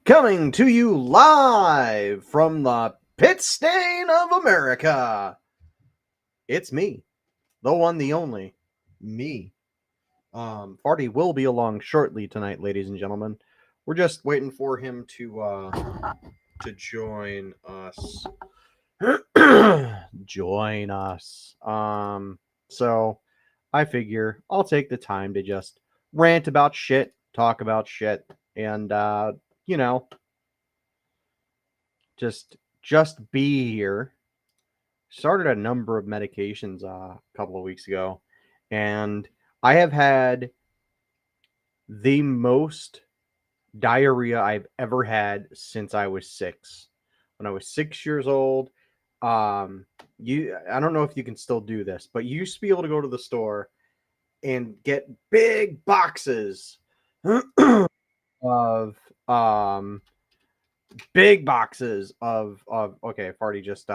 Coming to you live from the pit stain of America. It's me, the one, the only, me. Farty will be along shortly tonight, ladies and gentlemen. We're just waiting for him to join us. Join us. So I figure I'll take the time to just rant about shit, talk about shit, and you know, just be here. Started a number of medications a couple of weeks ago, and I have had the most diarrhea I've ever had since I was 6. When I was 6 years old, I don't know if you can still do this, but you used to be able to go to the store and get big boxes of okay, Farty just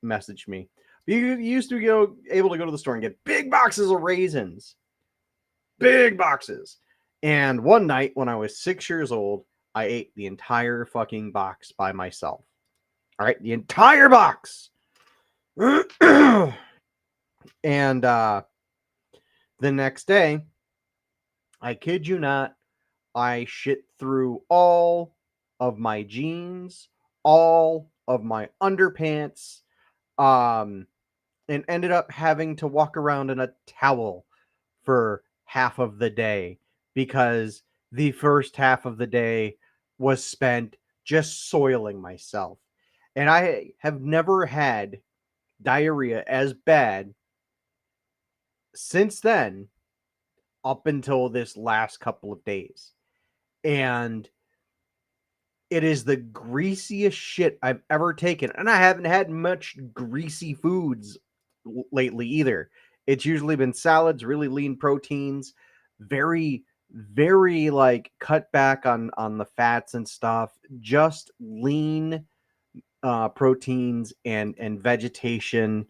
messaged me. You used to go able to go to the store and get big boxes of raisins. Big boxes. And one night when I was 6 years old, I ate the entire fucking box by myself. All right, the entire box. And the next day, I kid you not, I shit through all of my jeans, all of my underpants, and ended up having to walk around in a towel for half of the day because the first half of the day was spent just soiling myself. And I have never had diarrhea as bad since then up until this last couple of days. And it is the greasiest shit I've ever taken. And I haven't had much greasy foods lately either. It's usually been salads, really lean proteins, very, very like cut back on the fats and stuff, just lean proteins and vegetation.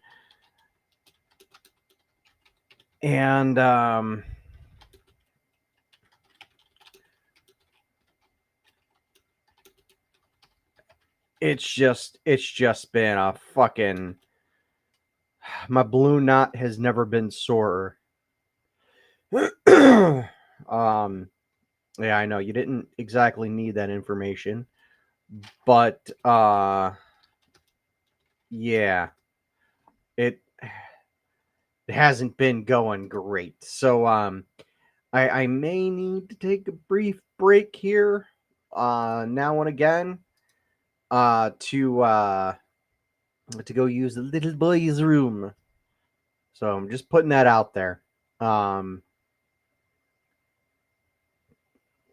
And it's just been a fucking, my balloon knot has never been sorer. Yeah, I know you didn't exactly need that information, but yeah, it hasn't been going great. So I may need to take a brief break here now and again to go use the little boy's room. So I'm just putting that out there.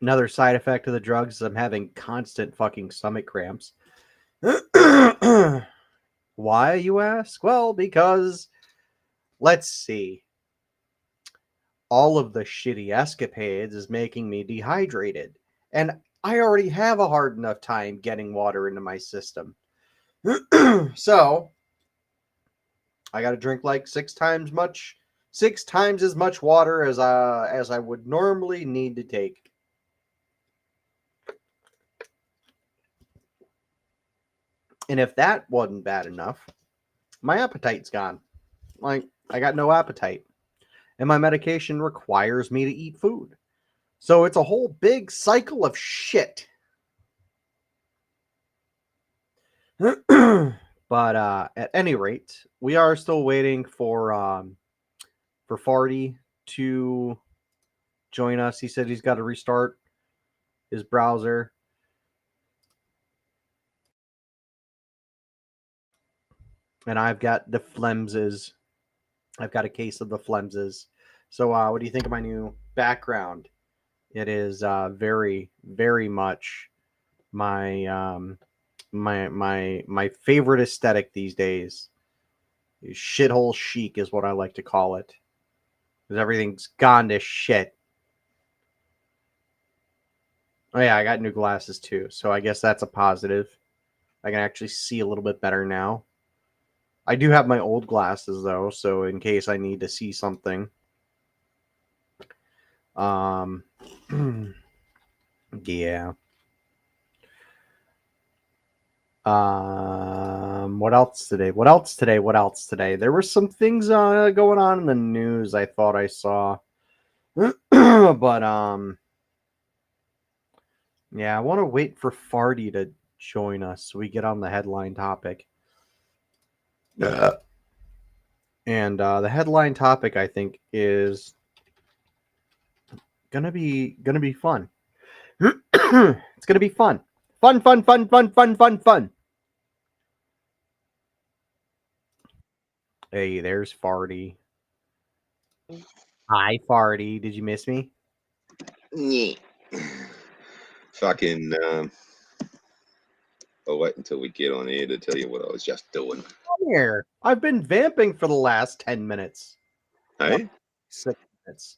Another side effect of the drugs is I'm having constant fucking stomach cramps. Why, you ask? Well, because, let's see, all of the shitty escapades is making me dehydrated. And I already have a hard enough time getting water into my system. So, I got to drink like 6 times as much water as I would normally need to take. And if that wasn't bad enough, my appetite's gone. Like, I got no appetite. And my medication requires me to eat food. So it's a whole big cycle of shit. But at any rate, we are still waiting for Farty to join us. He said he's got to restart his browser. And I've got the flemses. I've got a case of the flemses. So what do you think of my new background? It is very, very much my my favorite aesthetic these days. Shithole chic is what I like to call it, because everything's gone to shit. Oh yeah, I got new glasses too, so I guess that's a positive. I can actually see a little bit better now. I do have my old glasses though, so in case I need to see something. Yeah. What else today? What else today? What else today? There were some things going on in the news I thought I saw. But yeah, I want to wait for Farty to join us so we get on the headline topic. And the headline topic I think is gonna be fun. It's gonna be fun. Fun, fun, fun, fun, fun, fun, fun. Hey, there's Farty. Hi, Farty. Did you miss me? Yeah. Fucking, I'll wait until we get on air to tell you what I was just doing. Come here. I've been vamping for the last 10 minutes. No, Hey, 6 minutes.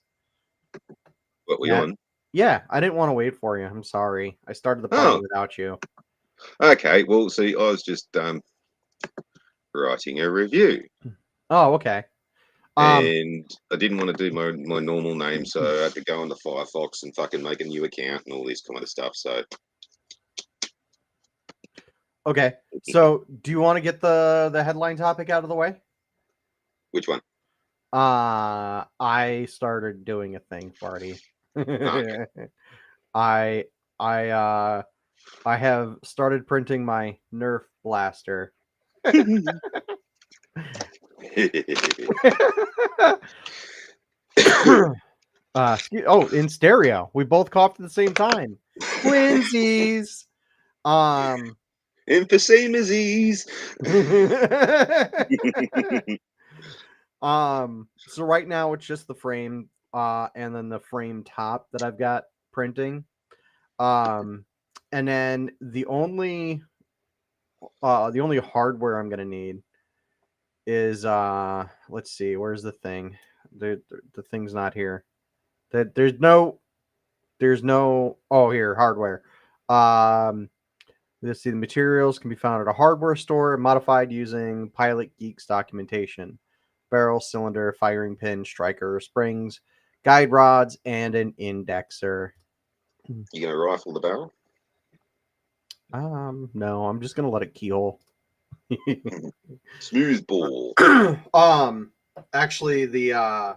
what we Yeah. on? Yeah, I didn't want to wait for you. I'm sorry. I started the party Oh, without you. okay. Well, see, I was just writing a review, Oh, okay. and I didn't want to do my normal name, so I had to go into Firefox and fucking make a new account and all this kind of stuff. So, Okay. So, do you want to get the headline topic out of the way? which one? I started doing a thing, Farty. Oh, okay. I I I have started printing my Nerf blaster. In stereo. We both coughed at the same time. Twinsies. Um Emphysemas. so right now it's just the frame and then the frame top that I've got printing. Um and then the only hardware I'm gonna need is let's see, where's the thing? The thing's not here. There's no oh, here, hardware. Um let's see, the materials can be found at a hardware store, modified using Pilot Geeks documentation. Barrel, cylinder, firing pin, striker, springs, guide rods, and an indexer. You gonna rifle the barrel? No, I'm just gonna let it keyhole. Smooth ball. um Actually, the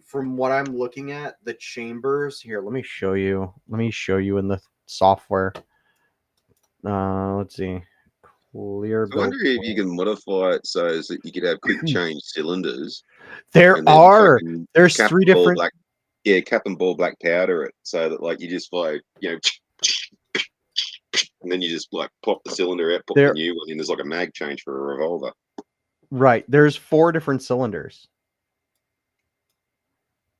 from what I'm looking at, the chambers here, let me show you in the software. Let's see, clear I wonder build if you plan. can modify it so that you could have quick change cylinders There and then are fucking there's cap three and ball different. black, yeah, cap and ball black powder it so that like you just like and then you just like pop the cylinder out, pop the There, new one in. There's like a mag change for a revolver. right, there's 4 different cylinders.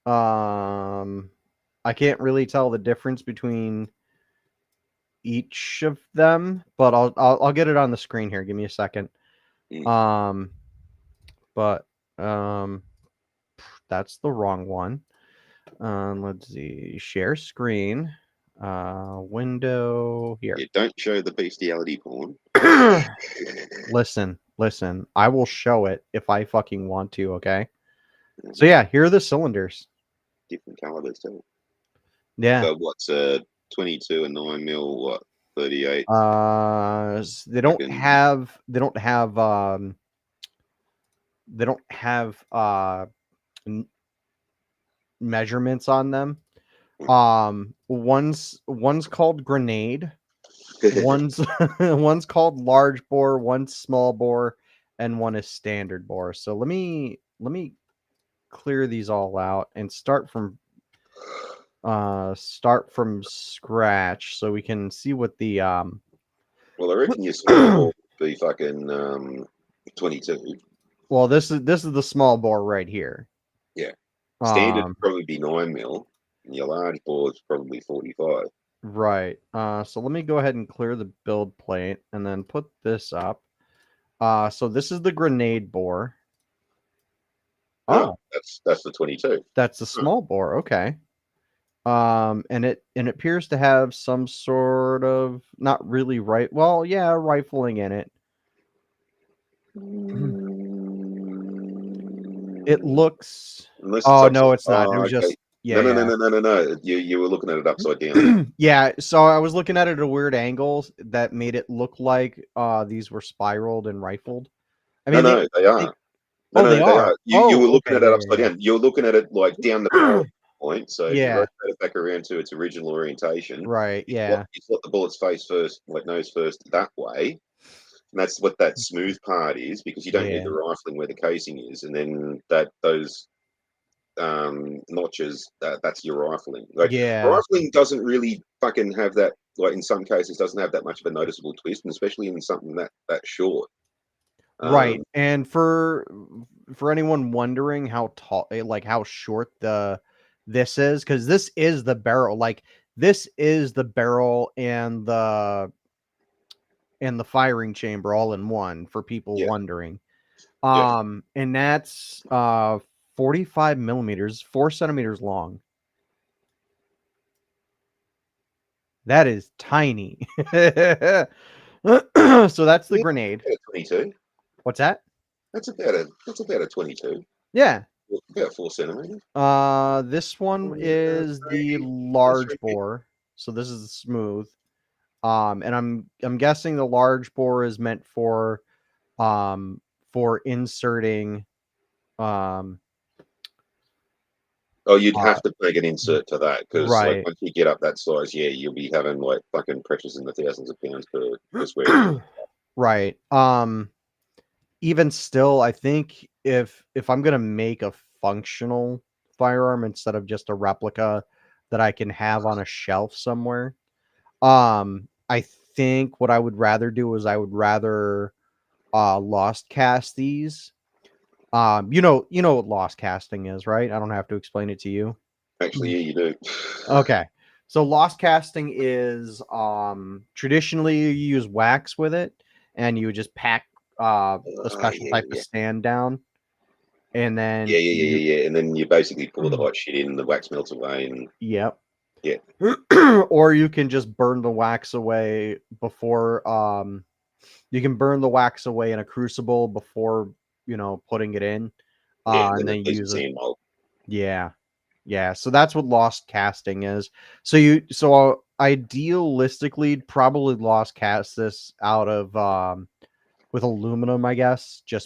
um I can't really tell the difference between each of them, but I'll get it on the screen here. Give me a second. Mm. Um, but that's the wrong one. Let's see. Share screen. Window here. Yeah, don't show the bestiality porn. Listen. I will show it if I fucking want to. Okay. So yeah, here are the cylinders. Different calibers too. Yeah. So what's 22 and 9mm, what 38? They don't Fucking have. They don't have. They don't have measurements on them. One's called grenade, one's one's called large bore, one's small bore, and one is standard bore. So let me clear these all out and start from scratch so we can see what the well, I reckon your small ball would be fucking 22. well, this is the small bore right here. Yeah. Standard Um would probably be 9mm, and your large ball is probably 45. right. So let me go ahead and clear the build plate and then put this up. So this is the grenade bore. Oh, Oh, that's the 22. that's the Huh. small bore. Okay. And it appears to have some sort of not really right. Well, yeah, rifling in it. It looks. Unless it's Oh like no, some. it's not. Oh, okay. No, no, no, Yeah, no, no, no, no. You were looking at it upside down. yeah. Yeah, so I was looking at it at a weird angle that made it look like these were spiraled and rifled. I No, mean, no, they they are. No, oh, they no, they are. are. You were Oh, looking okay, at it yeah, upside yeah, down. You're looking at it like down the yeah. barrel point. So if you Yeah, rotate it back around to its original orientation, right, yeah. you slot the bullet's face first, like nose first, that way. And that's what that smooth part is, because you don't need Yeah, the rifling where the casing is, and then that those notches, that's your rifling. Like yeah. rifling doesn't really fucking have that. Like in some cases, doesn't have that much of a noticeable twist, and especially in something that short. Right, Um, and for anyone wondering how tall like, how short this is, because this is the barrel, like, this is the barrel and the firing chamber all in one, for people yeah, wondering. yeah. And that's, 45 millimeters, 4 centimeters long. That is tiny. So that's the Yeah, grenade. about a 22. What's that? That's about a 22. Yeah. About 4 centimeters. This one is the Three, large 3 feet. bore, so this is the smooth. And I'm guessing the large bore is meant um for inserting um Oh, you'd uh have to make an insert to that, because like right. once you get up that size, yeah, you'll be having like fucking pressures in the thousands of pounds per square inch. Right. Even still, I think if I'm gonna make a functional firearm instead of just a replica that I can have on a shelf somewhere, I think what I would rather do is I would rather lost cast these. You know what lost casting is, right? I don't have to explain it to you. Actually, yeah, you do. Okay. So lost casting is traditionally you use wax with it, and you would just pack a special Yeah, type of yeah. stand down, and Yeah, then yeah, yeah, you yeah, yeah. And then you basically pour the hot shit in, the wax melts away, and yep. yeah, Or you can just burn the wax away before you can burn the wax away in a crucible before, putting it in. yeah. And then And it then leaves a use it. sand mold. Yeah. Yeah, so that's what lost casting is. So idealistically probably lost cast this out of with aluminum, I guess, Oh,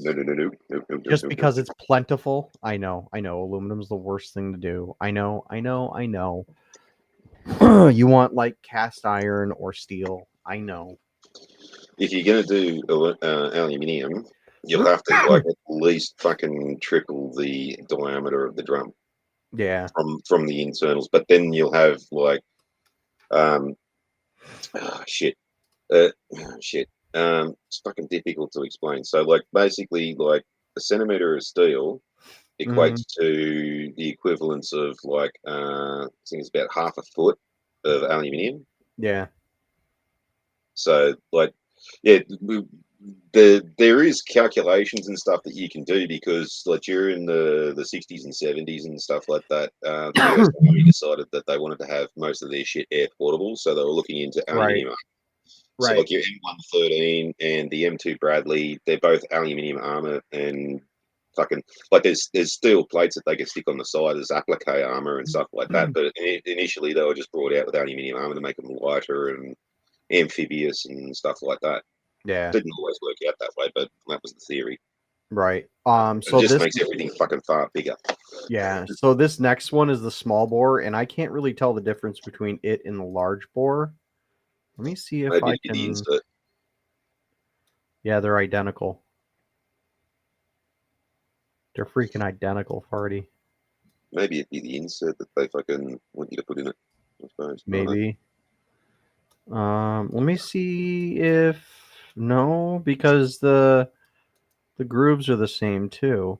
no, no, no, no, no, no, no, just no, no. because it's plentiful. I know aluminum's the worst thing to do. I know. You want like cast iron or steel. I know. If you're gonna do aluminium, you'll have to like at least fucking triple the diameter of the drum Yeah. from the internals. But then you'll have like um shit shit it's fucking difficult to explain. So like basically like a centimeter of steel Mhm. equates to the equivalence of like I think it's about half a foot of aluminium. Yeah. So like yeah, there is calculations and stuff that you can do, because like during the 60s and 70s and stuff like that, the US Army decided that they wanted to have most of their shit air portable, so they were looking into Right. aluminium. So Right. like your M113 and the M2 Bradley, they're both aluminium armor, and fucking like there's steel plates that they can stick on the side as applique armor and stuff like that. But initially they were just brought out with aluminium armor to make them lighter and amphibious and stuff like that. Yeah. Didn't always work out that way, but that was the theory. Right. It just makes everything fucking far bigger. Yeah, so this next one is the small bore, and I can't really tell the difference between it and the large bore. Let me see if Maybe I it'd be the can. insert. Yeah, they're identical. They're freaking identical, Farty. Maybe it'd be the insert that they fucking want you to put in it. I suppose. I don't know. Maybe. Let me see if no, because the grooves are the same too.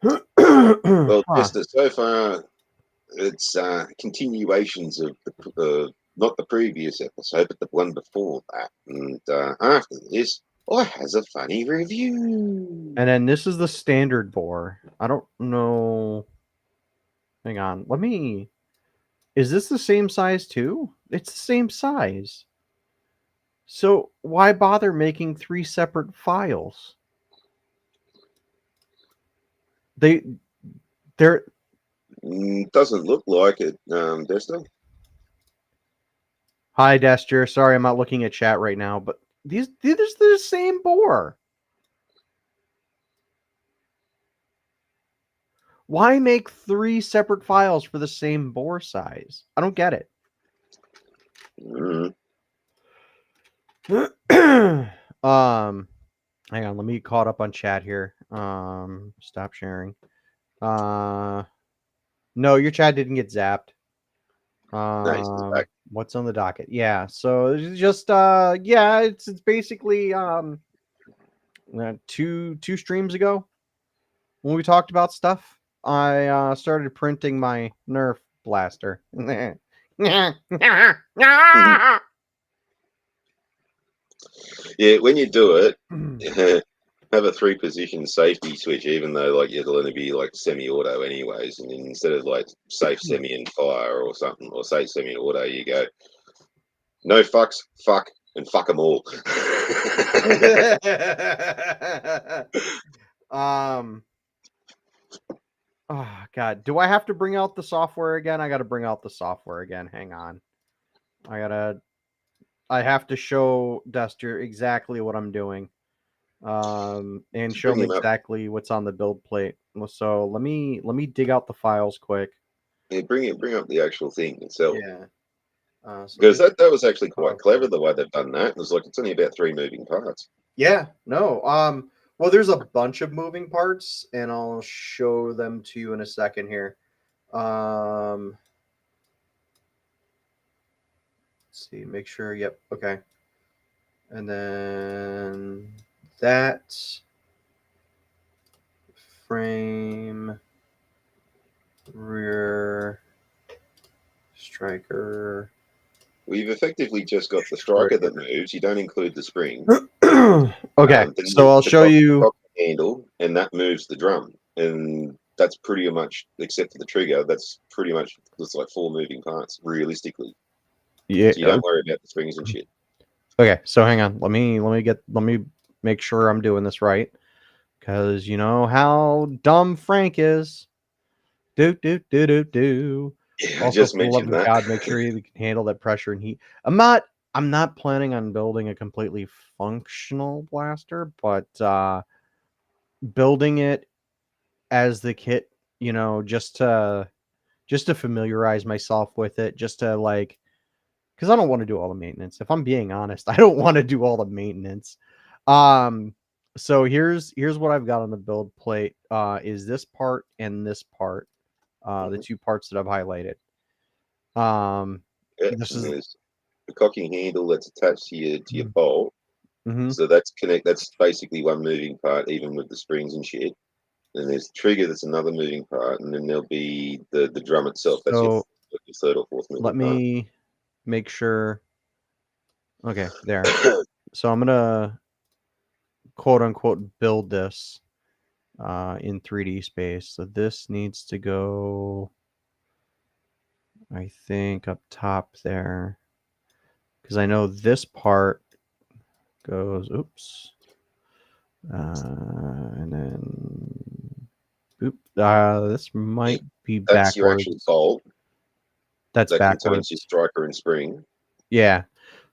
Well, Huh. just that so far, it's continuations of not the previous episode, but the one before that. And after this, I has a funny review. And then this is the standard bore. I don't know. Hang on. Let me. Is this the same size too? It's the same size. So why bother making three separate files? They they're Doesn't look like it, Desta. Hi, Dester. Sorry, I'm not looking at chat right now, but these are the same bore. Why make 3 separate files for the same bore size? I don't get it. Mm. Hang on, let me caught up on chat here. Stop sharing. No, your chat didn't get zapped. Nice, he's back. What's on the docket? Yeah, so it's just yeah, it's basically two streams ago when we talked about stuff. I started printing my Nerf blaster. Yeah, when you do it, have a 3-position safety switch, even though like it'll only be like semi-auto anyways, and then instead of like safe, semi, and fire or something, or safe, semi-auto, you go no fucks, fuck, and fuck them all. Oh god, do I have to bring out the software again? I got to bring out the software again. Hang on. I have to show Duster exactly what I'm doing. And Just show bring him him up. exactly what's on the build plate. So let me dig out the files quick. Yeah, bring up the actual thing itself. Yeah. So Because this that was actually quite clever software. the way they've done that. It was like it's only about 3 moving parts. Yeah, no. Well, there's a bunch of moving parts, and I'll show them to you in a second here. Let's see, make sure. Yep, okay. And then that frame rear striker. We've effectively just got the striker that moves. You don't include the spring. Okay, Then so there's I'll the show you. cock handle, and that moves the drum. And that's pretty much, except for the trigger, that's pretty much just like 4 moving parts, realistically. Yeah. So you don't worry about the springs and shit. Okay, so hang on. Let me make sure I'm doing this right, because you know how dumb Frank is. Do. Yeah, I Also, just for the love mentioned of that. God, make sure you can handle that pressure and heat. I'm not planning on building a completely functional blaster, but building it as the kit, you know, just to familiarize myself with it, just to like, because I don't want to do all the maintenance. If I'm being honest, I don't want to do all the maintenance. Um, so here's what I've got on the build plate. Is this part and this part, the Mhm. 2 parts that I've highlighted. Um, Yeah, this and is. there's the cocking handle that's attached to your bolt. Mm-hmm. So that's basically 1 moving part, even with the springs and shit. And there's the trigger that's another moving part, and then there'll be the drum itself. That's your So 3rd or 4th let moving part. me make sure. Okay, there. So I'm gonna quote unquote build this in 3D space. So this needs to go, I think, up top there, because I know this part goes. Oops. And then oop. This might be That's your actual backwards. bolt That's that contains your backwards. striker and spring. Yeah.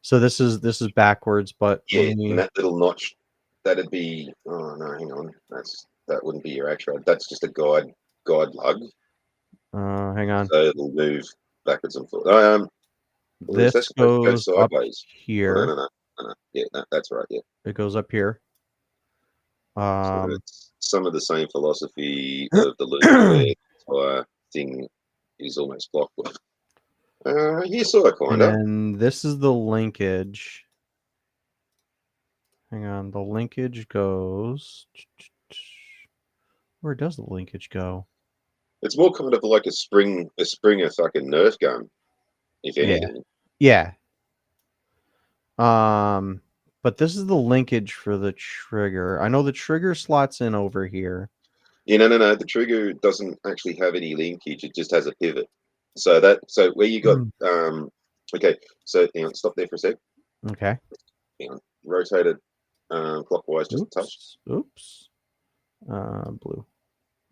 So this is backwards, but let Yeah, and me. that little notch, that'd be. Oh no, hang on. That wouldn't be your actual. That's just a guide lug. Hang on. So it'll move backwards and forth. Or is that This supposed to go goes up sideways? Oh, no, here. no, no, no, no. Yeah, no, that's right. Yeah. It goes up here. So Um, it's some of the same philosophy of the loop where the entire thing is almost clockwork. Yeah, sort of, and kind of. then this is the linkage. Hang on. The linkage goes. Where does the linkage go? It's more kind of like a a fucking Nerf gun, if Yeah. anything. Yeah. Um, but this is the linkage for the trigger. I know the trigger slots in over here. Yeah, no. The trigger doesn't actually have any linkage. It just has a pivot. So where you got okay. So hang on, stop there for a sec. Okay. Hang on, rotate it clockwise just a touch. Oops. Blue.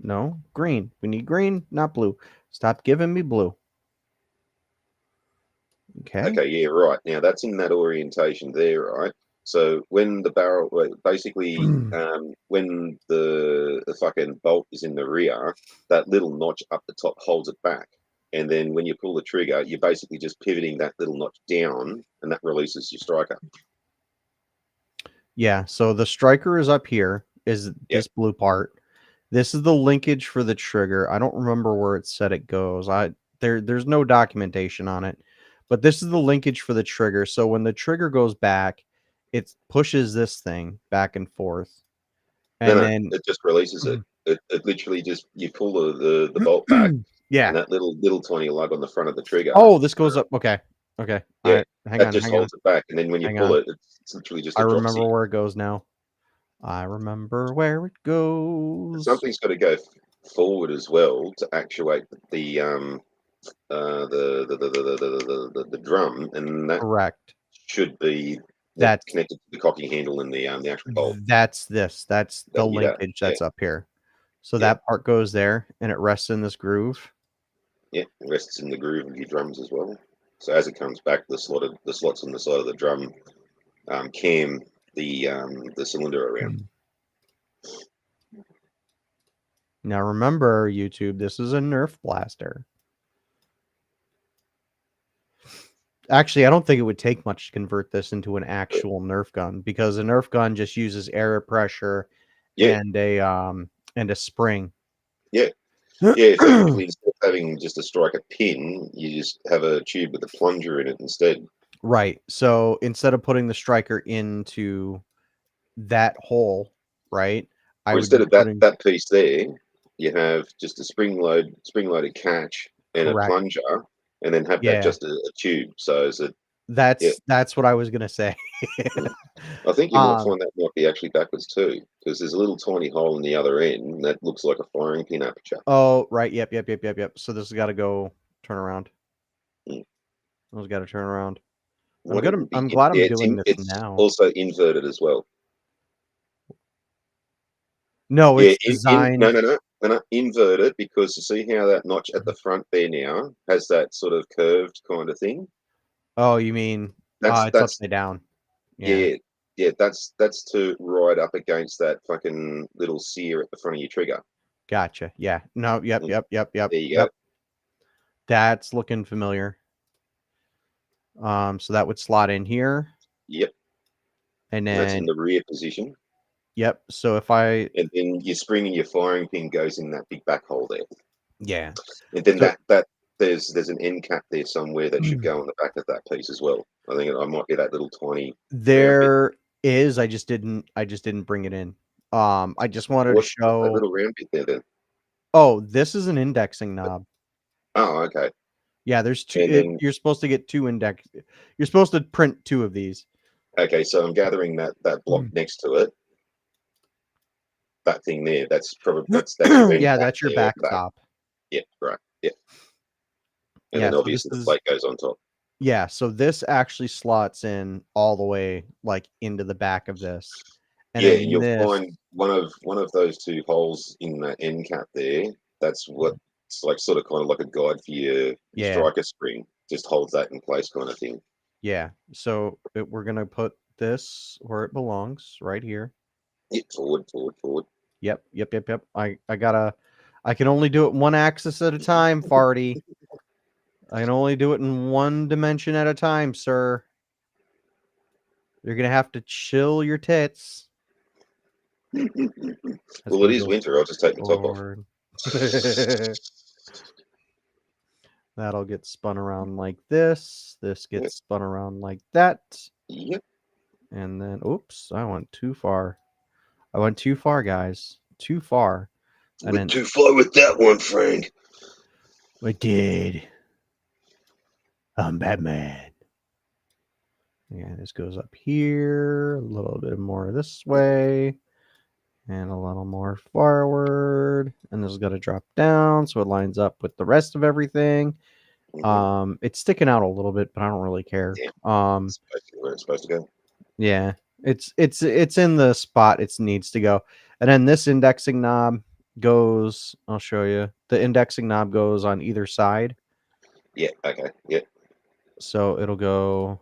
No, green. We need green, not blue. Stop giving me blue. Okay. Okay, yeah, right. Now that's in that orientation there, right? So when the barrel, basically, when the fucking bolt is in the rear, that little notch up the top holds it back. And then when you pull the trigger, you're basically just pivoting that little notch down, and that releases your striker. Yeah, so the striker is up here, is Yep. this blue part. This is the linkage for the trigger. I don't remember where it said it goes. There's no documentation on it. But this is the linkage for the trigger. So when the trigger goes back, it pushes this thing back and forth. No, And no, then it just releases it. It literally just you pull the bolt back, yeah. and that little tiny lug on the front of the trigger, Oh, this goes up. Okay. Okay. All yeah, right. Hang that on, just hang on, holds it back. And then when you hang pull on. it, it's literally just I a drop remember seat. where it goes now. I remember where it goes. Something's got to go forward as well to actuate the drum, and that Correct. should be That's connected to the cocking handle and the actual bolt. That's this. That's the That'll be that. linkage Yeah, that's up here. So yeah, that part goes there and it rests in this groove. yeah. It rests in the groove of your drums as well. So as it comes back, the slots on the side of the drum cam the cylinder around. Now remember, YouTube, this is a Nerf blaster. Actually, I don't think it would take much to convert this into an actual Nerf gun because a Nerf gun just uses air pressure Yeah, and a spring. yeah, yeah. Effectively, instead of having just a striker pin, you just have a tube with a plunger in it instead. Right. So instead of putting the striker into that hole, right, I Or would instead be of that putting that piece there, you have just a spring loaded catch and a correct. plunger, and then have that Yeah. just a tube. So it's a yeah. That's what I was gonna say. Mm. I think you might um find that might be actually backwards too, because there's a little tiny hole in the other end that looks like a firing pin aperture. oh right, yep. So this has got to go turn around. Mm. This has got to turn around. What it would be, I'm glad I'm yeah, doing this it's now. also inverted as well. No, Yeah, it's in no, designed. no, no, no, no, inverted, because you see how that notch at the front there now has that sort of curved kind of thing. Oh, you mean it's That's upside down. Yeah. yeah, yeah. That's to ride up against that fucking little sear at the front of your trigger. Gotcha. Yeah. No, yep, Mm, yep, yep, yep, there you go. yep. That's looking familiar. So that would slot in here. Yep, And and that's in then the rear position. yep. So if I And then your spring and your firing pin goes in that big back hole there. yeah. And then So that there's an end cap there somewhere that should go on the back of that piece as well. I think I might be that little tiny round bit. there is I just didn't bring it in. I just wanted to What's that show little round bit there then? oh, this is an indexing knob. Oh, okay. Yeah, there's two And then you're supposed to get two index you're supposed to print two of these. okay, so I'm gathering that block next to it, that thing there. That's your end Yeah, cap that's your there at the back. backstop. Yep, right. Yep. And Yeah, then so this obviously the is plate goes on top. yeah, so this actually slots in all the way like into the back of this. And Yeah, and then you'll this find one of those two holes in that end cap there. That's what it's like, sort of kind of like a guide for your yeah, striker spring. Just holds that in place, kind of thing. yeah. So we're gonna put this where it belongs, right here. Yep, forward, forward, forward. Yep. I can only do it one axis at a time, Farty. I can only do it in one dimension at a time, sir. You're gonna have to chill your tits as Well, it we is go winter. I'll just take the top off. forward. That'll get spun around like this. This Yep, gets spun around like that. yep. And then, oops, I went too far. I went too far, guys. Too far. And Went then too far with that one, Frank. I did. I'm Batman. Yeah, this goes up here, a little bit more this way, and a little more forward. And this is going to drop down so it lines up with the rest of everything. Mm-hmm. It's sticking out a little bit, but I don't really care. Yeah, it's supposed to be where it's supposed to go. Yeah, it's in the spot it needs to go. And then this indexing knob, goes, I'll show you. The indexing knob goes on either side. Yeah. Okay. Yeah. So it'll go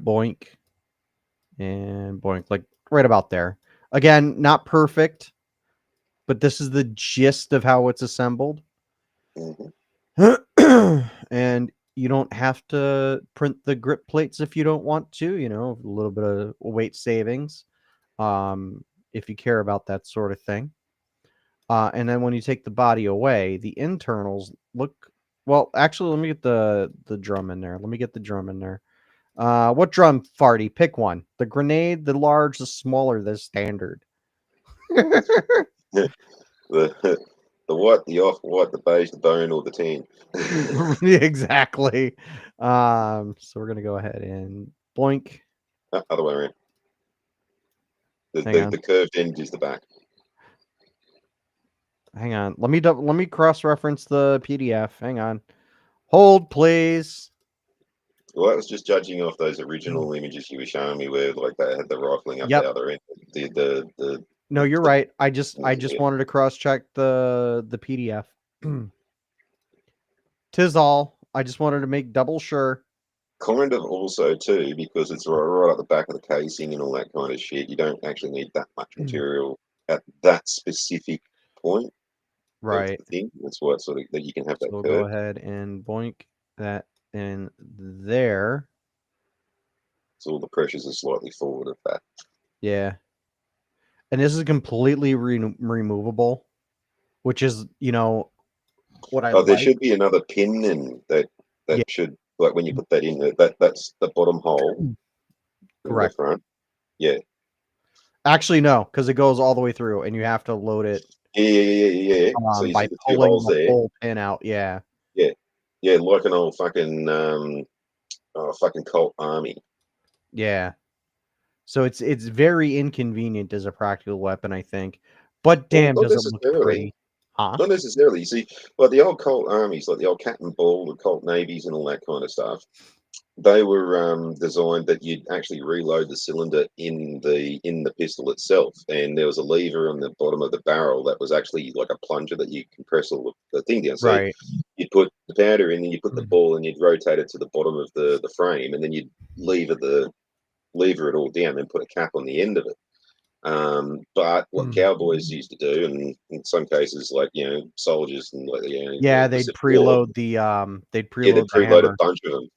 boink and boink, like right about there. Again, not perfect, but this is the gist of how it's assembled. Hmm. And you don't have to print the grip plates if you don't want to, a little bit of weight savings, um, if you care about that sort of thing. And then when you take the body away, the internals look well. Actually, let me get the drum in there. Let me get the drum in there. What drum, Farty? Pick one. The grenade, the large, the smaller, the standard. the the what, the off white, the beige, the bone, or the tan. Exactly. So we're gonna go ahead and boink. Other way around. The, Hang the on, the curved end is the back. hang on. Let me cross reference the PDF. Hang on. Hold, please. Well, that was just judging off those original images you were showing me, where like they had the rifling up the Yep. other end. The No, you're the right. I just wanted to cross check the PDF. Tis all. I just wanted to make double sure. kind of also too, because it's right at the back of the casing and all that kind of shit. You don't actually need that much material at that specific point of Right. the thing. That's why it's sort of that you can have So that we'll go curve. ahead and boink that in there. So all the pressures are slightly forward of that. Yeah. And this is completely removable, which is, what I Oh, there like. should be another pin in that Yeah. should, like when you put that in, that's the bottom hole in the Correct. front. Yeah. Actually, no, because it goes all the way through, and you have to load it Yeah. So you by see the two pulling holes the there. whole pin out. Yeah. Yeah. Yeah, like an old fucking fucking Colt Army. Yeah. So it's very inconvenient as a practical weapon, I think. But Well, damn, not does it look necessarily. pretty. Huh? Not necessarily. You see, like the old Colt Armies, like the old Cat and Ball, the Colt Navies, and all that kind of stuff. They were designed that you'd actually reload the cylinder in the pistol itself, and there was a lever on the bottom of the barrel that was actually like a plunger that you compress all the thing down. So Right. you'd put the powder in, and you put the ball, and you'd rotate it to the bottom of the frame, and then you'd lever it all down, and put a cap on the end of it. But what cowboys used to do, and in some cases, like soldiers and like Yeah, the Civil War, they'd yeah, they preload the preload a hammer. bunch of them.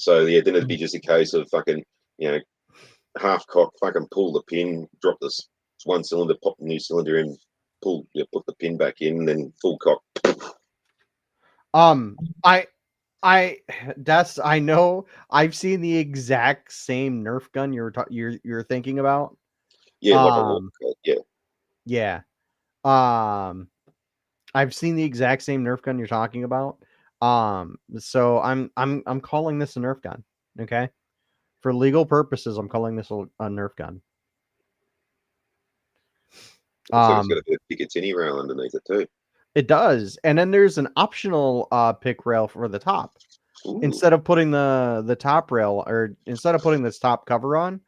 So yeah, then it'd be just a case of fucking you know half cock, fucking pull the pin, drop this one cylinder, pop the new cylinder in, put the pin back in, then full cock. Um, I I that's I know I've seen the exact same Nerf gun you're thinking about. Yeah, like a walk. Um, Yeah, yeah. Um, I've seen the exact same Nerf gun you're talking about. So I'm calling this a Nerf gun. Okay, for legal purposes, I'm calling this a Nerf gun. looks like it's got Um, a bit of Picatinny rail underneath it too. it does, and then there's an optional pick rail for the top. Ooh. Instead of putting the top rail, or instead of putting this top cover on,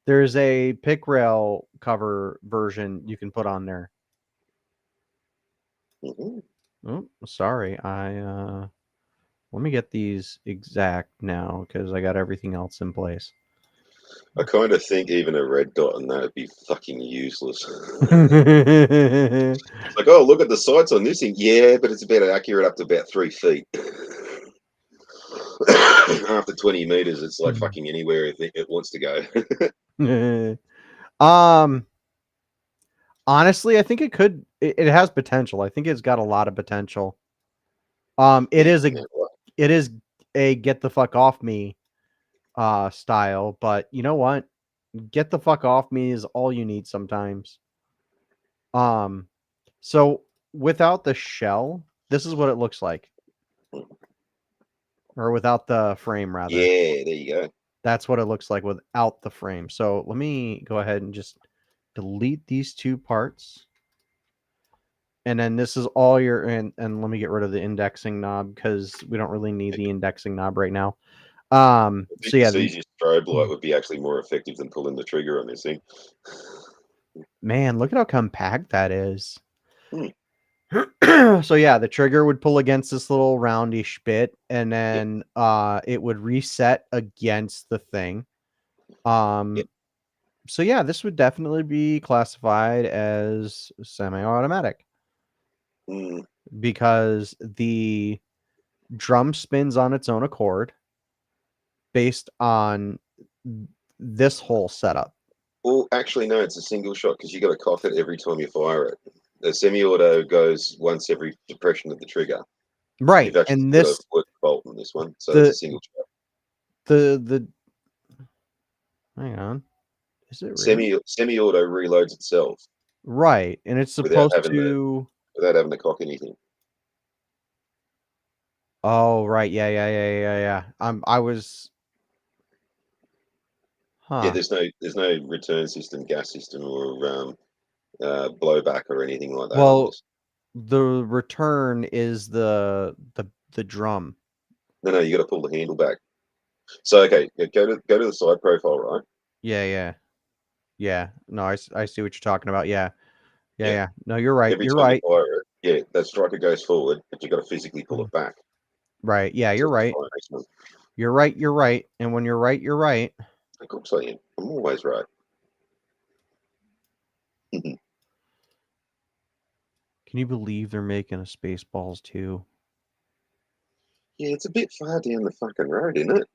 there's a pick rail cover version you can put on there. Hmm. Oh, sorry. Let me get these exact now because I got everything else in place. I kind of think even a red dot on that would be fucking useless. It's like, oh, look at the sights on this thing. Yeah, but it's about accurate up to about 3 feet. After 20 meters, it's like fucking anywhere it wants to go. um, honestly, I think it has potential. I think it's got a lot of potential. It You is a know, like, it is a get the fuck off me style, but you know what? Get the fuck off me is all you need sometimes. Um, so without the shell, this is what it looks like, or without the frame rather. yeah, there you go. That's what it looks like without the frame. So let me go ahead and just delete these two parts. And then this is all your and let me get rid of the indexing knob because we don't really need the indexing knob right now. I think So the yeah, easiest strobe light would be actually more effective than pulling the trigger on this thing. man, look at how compact that is. So yeah, the trigger would pull against this little roundish bit, and Yep. then it would reset against the thing. Yep. So yeah, this would definitely be classified as semi-automatic Mm. because the drum spins on its own accord based on this whole setup. Well, actually, no, it's a single shot because you got to cock it every time you fire it. The semi-auto goes once every depression of the trigger. Right. You've actually And got to this work the bolt on this one, so it's a the single shot. the hang on. Is it really? Semi-auto reloads itself Right. And it's without supposed having to to cock anything. Oh, right. Yeah. I was Yeah, huh. there's no return system, gas system, or blowback or anything like that on Well, this. the return is the drum. No, you got to pull the handle back. So okay, go to the side profile, right? Yeah. Yeah. No, I see what you're talking about. Yeah. Yeah. Yeah. No, you're right. Every You're time you right. fire it, yeah, that striker goes forward, but you got to physically pull Mhm. it back Right. Yeah, to you're right. fire next one. You're right. You're right. And when you're right, you're right. Of course I am. I'm always right. Yeah, Can you believe they're making a Spaceballs too? it's a bit far down the fucking road, isn't it?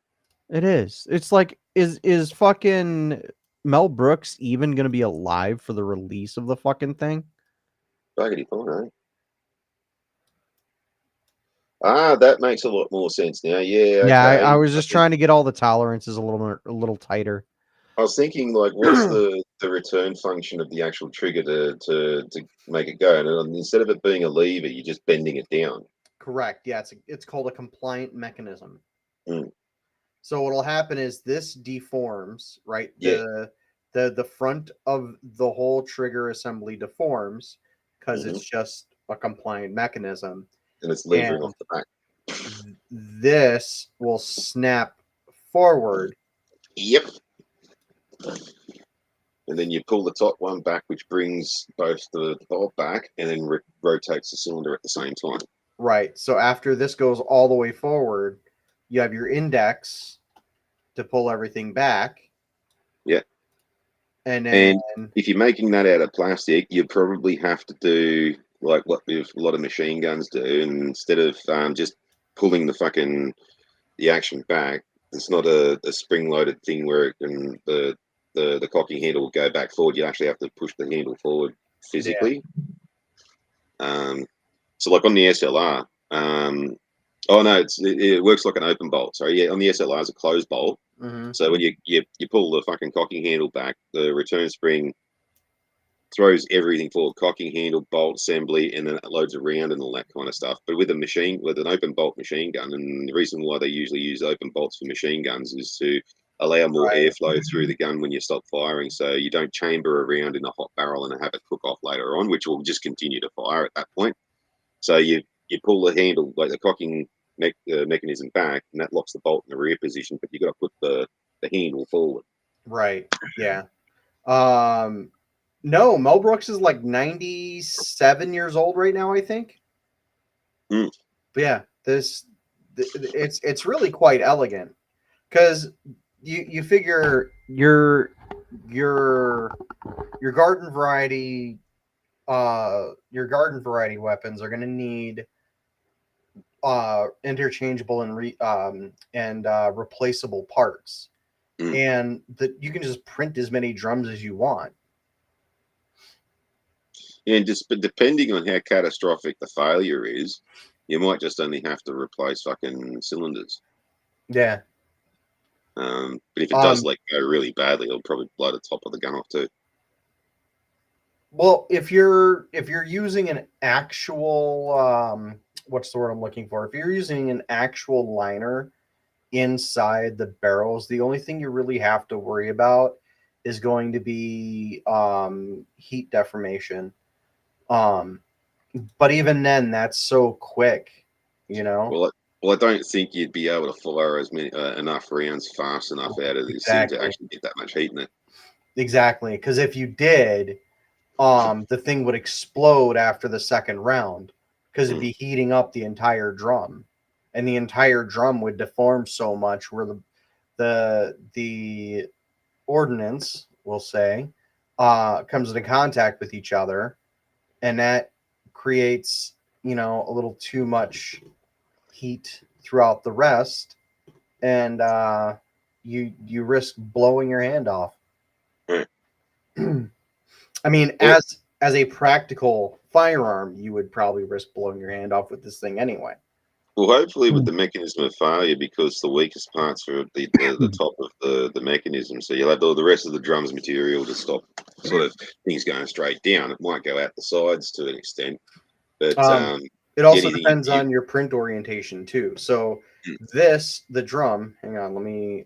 It is. It's like is fucking Mel Brooks even gonna be alive for the release of the fucking thing? Buggity fine, eh? Ah, that makes a lot more sense now. Yeah, Yeah, I okay. was just trying to get all the tolerances a little tighter. I was thinking, like, what's the return function of the actual trigger to make it go? And instead of it being a lever, you're just bending it down. Correct. Yeah, it's called a compliant mechanism. Mm, So what'll happen is this deforms, right? yeah. The front of the whole trigger assembly deforms because Hmm. it's just a compliant mechanism, And it's and levering off the back. this will snap forward. Yep. And then you pull the top one back, which brings both the bolt back, and then rotates the cylinder at the same time. Right. So after this goes all the way forward, you have your index to pull everything back, Yeah. and then And if you're making that out of plastic, you probably have to do like what a lot of machine guns do, and instead of just pulling the action back, it's not a spring-loaded thing where it can the cocking handle will go back forward. You actually have to push the handle forward yeah, physically. Um, so like on the SLR, oh no, it works like an open bolt. So yeah, on the SLR it's a closed bolt. hmm So when you pull the fucking cocking handle back, the return spring throws everything forward, cocking handle, bolt assembly, and then it loads around and all that kind of stuff. But with with an open bolt machine gun, and the reason why they usually use open bolts for machine guns is to allow more right, airflow through the gun when you stop firing, so you don't chamber around in a hot barrel and have it cook off later on, which will just continue to fire at that point. So you pull the handle, like the cocking mechanism back, and that locks the bolt in the rear position, but you got to put the handle forward. right, yeah. Um, no, Mel Brooks is like 97 years old right now, I think. Mm, But yeah, it's really quite elegant because you figure your your garden variety weapons are going to need interchangeable and replaceable parts, mm. and that you can just print as many drums as you want. And just but depending on how catastrophic the failure is, you might just only have to replace fucking cylinders. Yeah. But if it does Um. like go really badly, it'll probably blow the top of the gun off too. Well, if you're using an actual what's the word I'm looking for? If you're using an actual liner inside the barrels, the only thing you really have to worry about is going to be heat deformation. Um, but even then, that's so quick, you know. Well, I don't think you'd be able to fire as many enough rounds fast enough out of this thing to Exactly, actually get that much heat in it. exactly. Because if you did, the thing would explode after the second round because it'd Mm. be heating up the entire drum, and the entire drum would deform so much where the ordnance, we'll say, comes into contact with each other, and that creates, a little too much heat throughout the rest, and you risk blowing your hand off. Right. I mean, Yeah. as a practical firearm, you would probably risk blowing your hand off with this thing anyway. Well, hopefully with the mechanism of failure, because the weakest parts are at the top of the mechanism, so you'll have the rest of the drum's material to stop sort of things going straight down. It might go out the sides to an extent, but Um, it also anything depends on your print orientation too. So the drum. Hang on, let me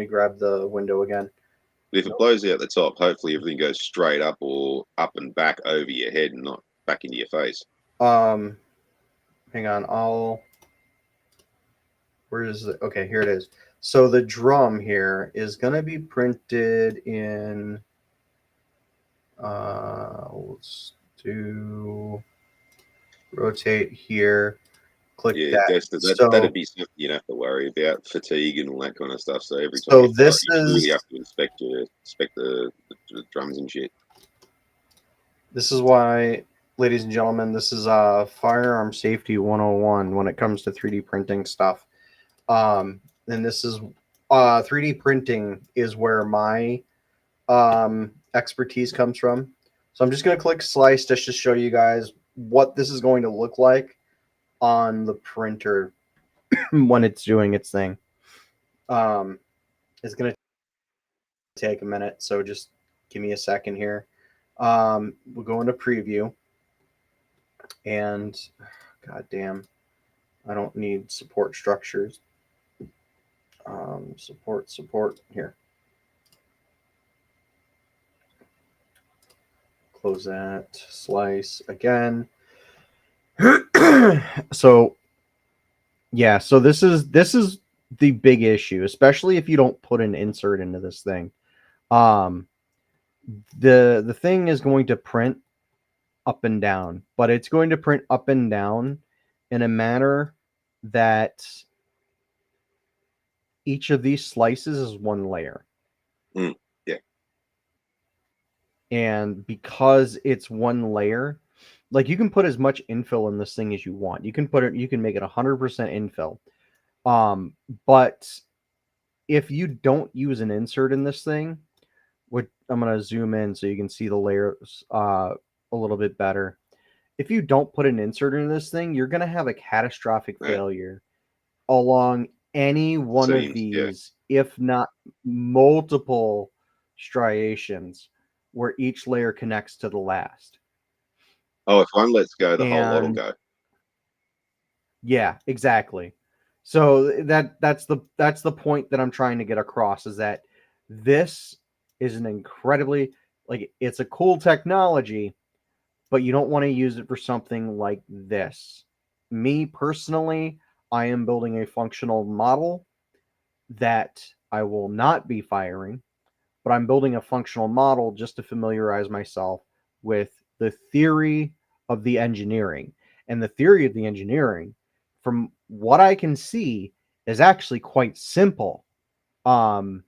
grab the window again. if it blows out the top, hopefully everything goes straight up or up and back over your head and not back into your face. Um, hang on, where is it? Okay, here it is. So the drum here is gonna be printed in. Let's do rotate here. Click Yeah, that. that'd be something you'd have to worry about, fatigue and all that kind of stuff. So every time you So fire, this you really is have to inspect the drums and shit. this is why, ladies and gentlemen, this is firearm safety 101 when it comes to 3D printing stuff. And this is 3D printing is where my expertise comes from. So I'm just going to click slice just to show you guys what this is going to look like on the printer when it's doing its thing. It's going to take a minute, so just give me a second here. We'll go into preview, and god damn, I don't need support structures. Support here. Close that. Slice again. So yeah, so this is the big issue, especially if you don't put an insert into this thing. Um, the thing is going to print up and down, but it's going to print up and down in a manner that each of these slices is one layer. Mm, yeah. And because it's one layer, like you can put as much infill in this thing as you want. You can make it 100% infill. But if you don't use an insert in this thing, which I'm going to zoom in so you can see the layers a little bit better. If you don't put an insert in this thing, you're going to have a catastrophic Right. failure along any one of Seams. Yeah. these, if not multiple striations, where each layer connects to the last. Oh, if one lets go, the whole lot will And go. yeah, exactly. So that's the point that I'm trying to get across, is that this is an incredibly, like, it's a cool technology, but you don't want to use it for something like this. Me personally, I am building a functional model that I will not be firing, but I'm building a functional model just to familiarize myself with the theory of the engineering. And the theory of the engineering, from what I can see, is actually quite simple. Um,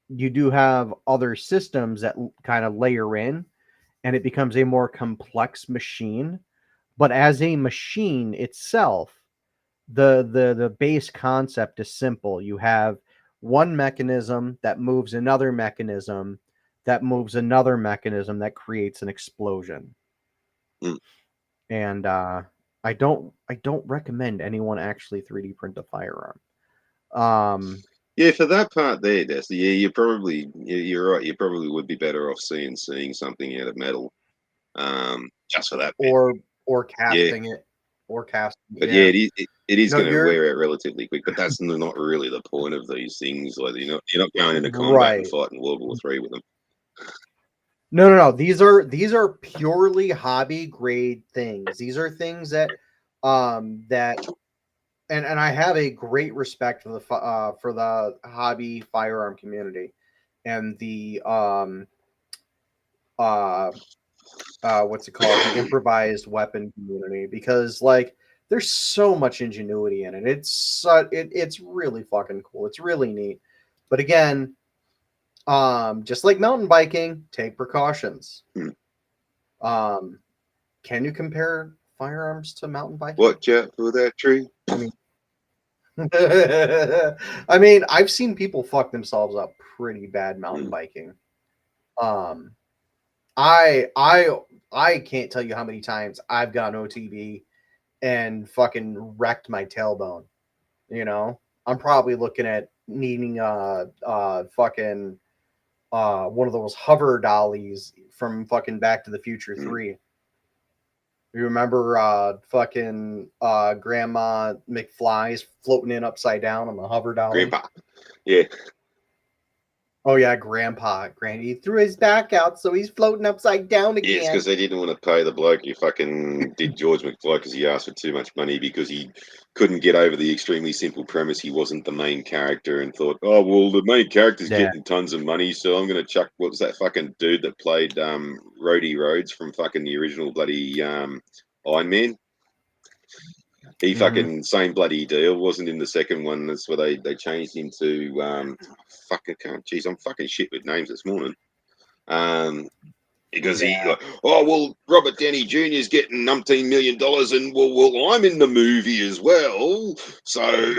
you do have other systems that kind of layer in, and it becomes a more complex machine. But as a machine itself, the base concept is simple. You have one mechanism that moves another mechanism that moves another mechanism that creates an explosion. Mm. And I don't recommend anyone actually 3D print a firearm. Um, Yeah, for that part there, Dusty, yeah, you're right. You probably would be better off seeing something out of metal, just for that bit. or Yeah, casting it, but yeah, yeah. it is No, going to you're wear out relatively quick. But that's not really the point of these things. Like you're not going into combat and right. fighting World War III with them. No. These are purely hobby grade things. These are things that and I have a great respect for the hobby firearm community and the what's it called? The improvised weapon community, because like there's so much ingenuity in it. It's really fucking cool. It's really neat. But again, just like mountain biking, take precautions. Hmm. Can you compare firearms to mountain biking? Watch out for that tree. I mean, I mean, I've seen people fuck themselves up pretty bad mountain Hmm. biking. Um, I can't tell you how many times I've gone OTB and fucking wrecked my tailbone. You know, I'm probably looking at needing fucking one of those hover dollies from fucking Back to the Future Hmm. 3. You remember fucking Grandma McFly's floating in upside down on the hover dolly? Grandpa. Yeah. Oh yeah, Granny threw his back out, so he's floating upside down Yeah, it's again. because they didn't want to pay the bloke who fucking did George McFly because he asked for too much money because he couldn't get over the extremely simple premise he wasn't the main character and thought, oh, well, the main character's Yeah. getting tons of money, so I'm going to chuck, what was that fucking dude that played Rhodey Rhodes from fucking the original bloody Iron Man? He Mm-hmm. fucking, same bloody deal, wasn't in the second one. That's where they changed him to, fuck, I can't, jeez, I'm fucking shit with names this morning. Because he, Yeah. like, oh well, Robert Downey Jr.'s getting $19 million, and well, I'm in the movie as well. So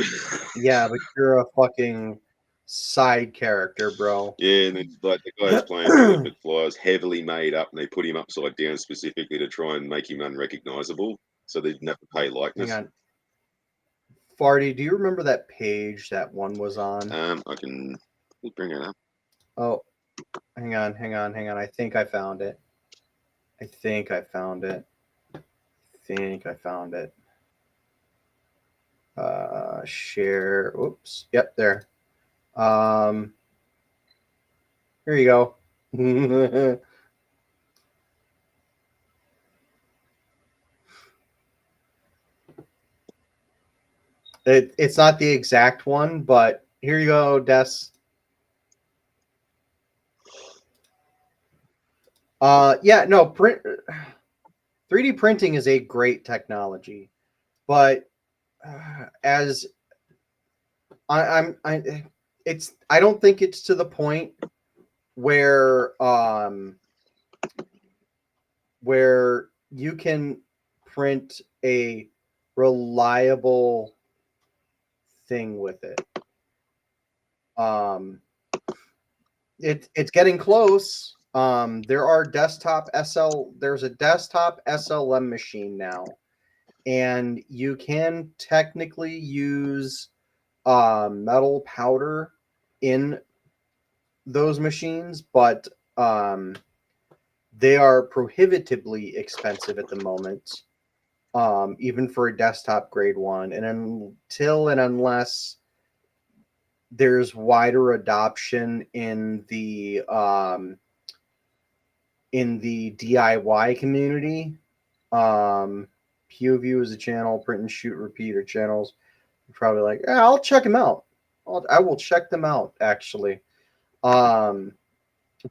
Yeah, but you're a fucking side character, bro. yeah, and then like the guy who's playing George McFly is heavily made up, and they put him upside down specifically to try and make him unrecognizable, so they didn't have to pay Hang likeness. on. Farty, do you remember that page that one was on? I can bring it up. Oh, hang on. I think I found it. I think I found it. Share. Oops. Yep, there. Um, here you go. It's not the exact one, but here you go, Des. Yeah, no, 3D printing is a great technology, but as I don't think it's to the point where where you can print a reliable thing with it. Um, it's getting close. There's a desktop SLM machine now, and you can technically use metal powder in those machines, but they are prohibitively expensive at the moment, even for a desktop grade one. And unless there's wider adoption in the DIY community, POView is a channel, print and shoot repeater channels. You're probably like, yeah, I'll check them out. I will check them out actually. But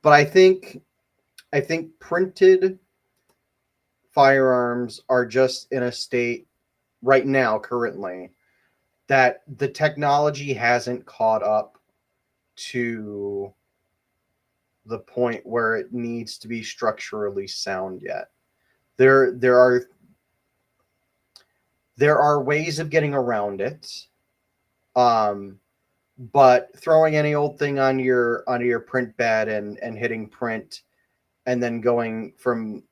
I think printed firearms are just in a state right now, currently, that the technology hasn't caught up to the point where it needs to be structurally sound yet. There there are there are ways of getting around it. But throwing any old thing onto your print bed and hitting print and then going from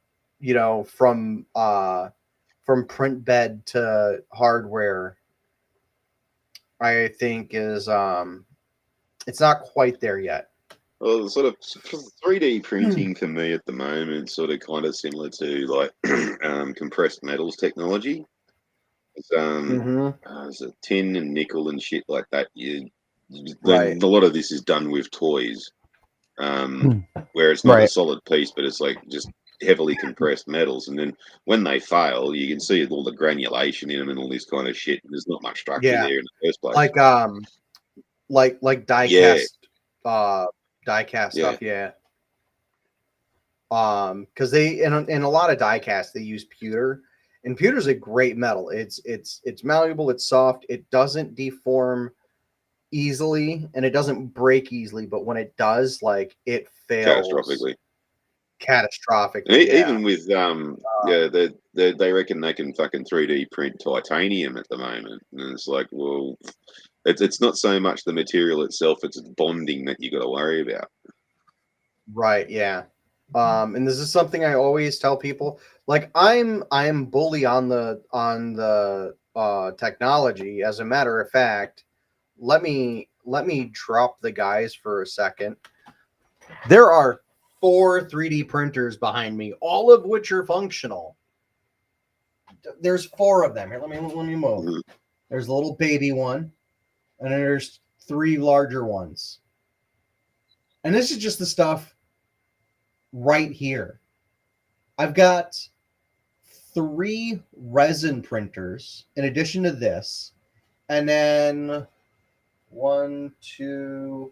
from print bed to hardware, I think is it's not quite there yet. Well, sort of 3D printing for me at the moment, sort of kind of similar to like compressed metals technology. It's Mm-hmm. it's a tin and nickel and shit like that. Right. A lot of this is done with toys, where it's not a Right. solid piece, but it's like just heavily compressed metals. And then when they fail, you can see all the granulation in them and all this kind of shit. And there's not much structure Yeah. there in the first place. Like like Yeah, die cast yeah. stuff, yeah. Because they in a lot of die casts they use pewter, and pewter's a great metal. It's malleable, it's soft, it doesn't deform easily, and it doesn't break easily. But when it does, like it fails catastrophically. catastrophically. Yeah, Even with yeah, they reckon they can fucking 3D print titanium at the moment, and it's like, well, it's not so much the material itself; it's bonding that you got to worry about. right. Yeah. And this is something I always tell people. Like I'm bully on the technology. As a matter of fact, let me drop the guys for a second. There are 4 3D printers behind me, all of which are functional. There's 4 of them. Here, let me move. Mhm. There's a little baby one, and then there's 3 larger ones. And this is just the stuff right here. I've got 3 resin printers in addition to this, and then 1, 2,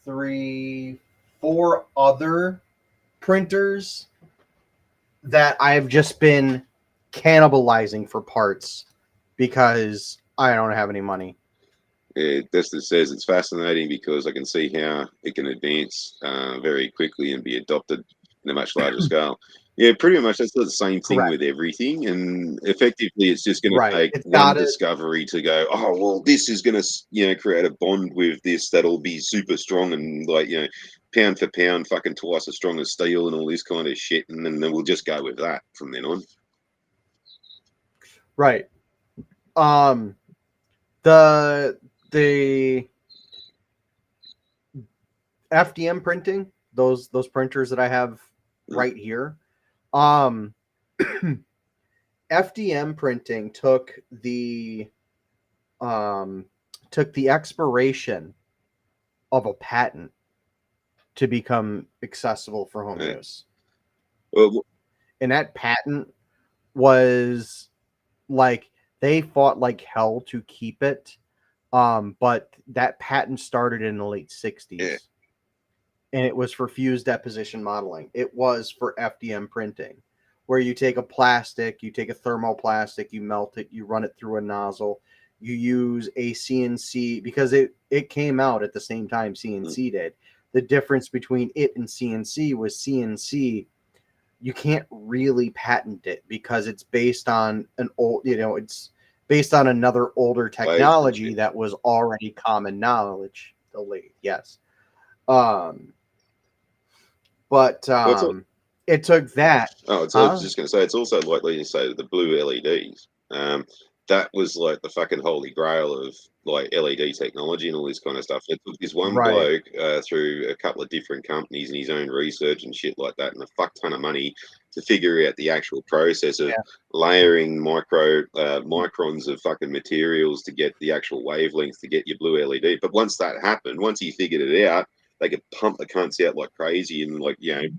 3, 4 other printers that I've just been cannibalizing for parts because I don't have any money. Destin says it's fascinating because I can see how it can advance very quickly and be adopted in a much larger scale. Yeah, pretty much that's the same thing Correct. with everything, and effectively, it's just going to Right. take It's one got it. discovery to go. Oh well, this is going to create a bond with this that'll be super strong and like pound for pound, fucking twice as strong as steel and all this kind of shit, and then we'll just go with that from then on. Right. Um the FDM printing, those printers that I have Mm. right here. Um FDM printing um took the expiration of a patent to become accessible for home Yeah. use. Well, And that patent was like they fought like hell to keep it. But that patent started in the late yeah, 60s, and it was for fused deposition modeling. It was for FDM printing, where you take a plastic, you take a thermoplastic, you melt it, you run it through a nozzle, you use a CNC because it came out at the same time mm, CNC did. The difference between it and CNC was CNC you can't really patent it because it's based on an old, it's based on another older waves and technology shit. that was already common knowledge. Delayed, yes. Um, but Well, it's it took that, Oh, it's, I was huh? just going to say, it's also likely to say the blue LEDs. That was like the fucking holy grail of like LED technology and all this kind of stuff. It took this one Right. bloke through a couple of different companies and his own research and shit like that, and a fuck ton of money to figure out the actual process of Yeah. layering microns of fucking materials to get the actual wavelengths to get your blue LED. But once that happened, once he figured it out, they could pump the cunts out like crazy and like be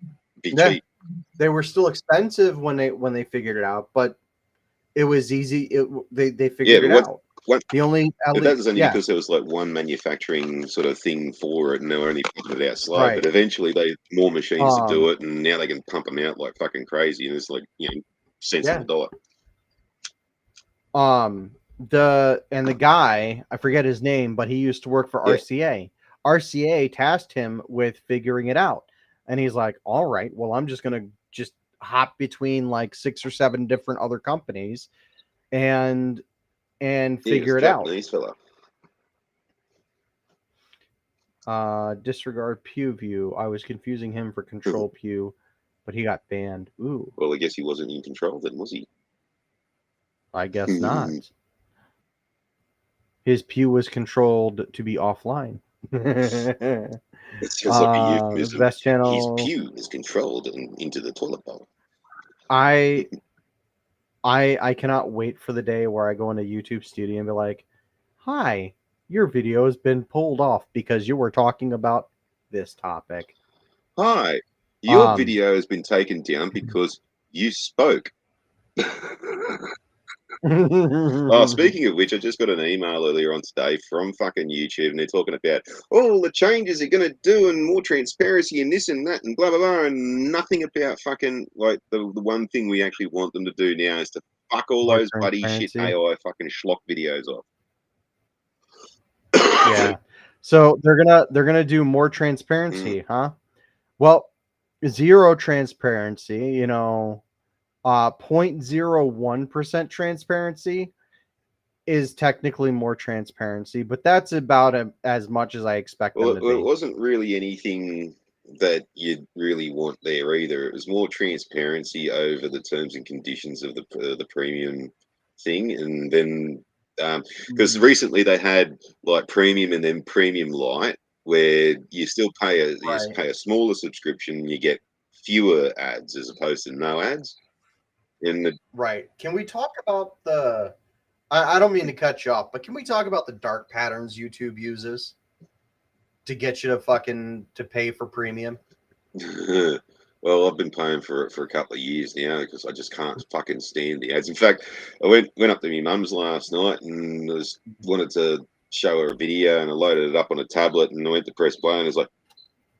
Yeah. cheap. They were still expensive when they figured it out, but it was easy. They Yeah, figured but it out. what The only but LED, that was only yeah, because there was like one manufacturing sort of thing for it, and they were only pumping it out slow. But right. eventually, they more machines to Um, do it, and now they can pump them out like fucking crazy, and it's like cents on the yeah. dollar. The guy, I forget his name, but he used to work for Yeah, RCA. RCA tasked him with figuring it out. And he's like, "All right, well, I'm just going to just hop between like 6 or 7 different other companies and yeah, it's figure a it out." Japanese fella. Disregard Pew View. I was confusing him for Control Pew, but he got banned. Ooh, Well, I guess he wasn't in control then, was he? I guess It not. His pew was controlled to be offline. sounds like a euphemism. Best His channel. pew is controlled and into the toilet bowl. I I cannot wait for the day where I go into YouTube Studio and be like, "Hi, your video has been pulled off because you were talking about this topic." Hi, your Um, video has been taken down because you spoke. Oh, speaking of which, I just got an email earlier on today from fucking YouTube, and they're talking about all the changes they're going to do and more transparency and this and that and blah blah blah, and nothing about fucking like the one thing we actually want them to do now is to fuck all More those bloody shit transparency. AI fucking schlock videos off. Yeah. So they're gonna do more Mm. transparency, huh? Well, zero transparency, 0.01% transparency is technically more transparency, but that's about as much as I expect Well, them it, to well, it be. wasn't really anything that you'd really want there either. It was more transparency over the terms and conditions of the premium thing, and then because Mm, recently they had like premium and then premium light, where you right. pay a smaller subscription, and you get fewer ads as opposed to no ads. And the Right. Can we talk about I don't mean to cut you off, but can we talk about the dark patterns YouTube uses to get you to fucking to pay for premium? well, I've been paying for it for a couple of years now because I just can't fucking stand the ads. In fact, I went up to my mum's last night and wanted to show her a video, and I loaded it up on a tablet, and I went to press play, and it's like,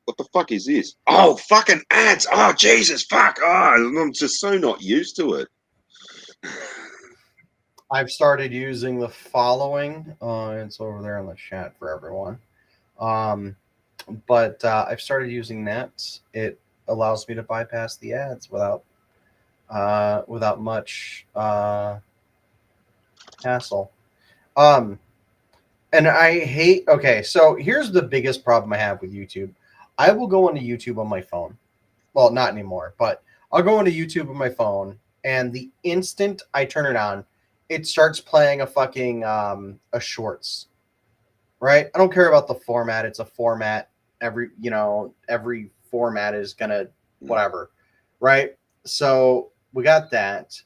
what the fuck is this? Oh, fucking ads! Oh, Jesus, fuck! Oh, I'm just so not used to it. I've started using the following. It's over there in the chat for everyone. Um, but I've started using that. It allows me to bypass the ads without much hassle. Um, and I hate. Okay, so here's the biggest problem I have with YouTube. I will go into YouTube on my phone. Well, not anymore, but I'll go into YouTube on my phone, and the instant I turn it on, it starts playing a fucking a shorts. Right? I don't care about the format. It's a format. Every format is gonna Mm. whatever, right? So we got that.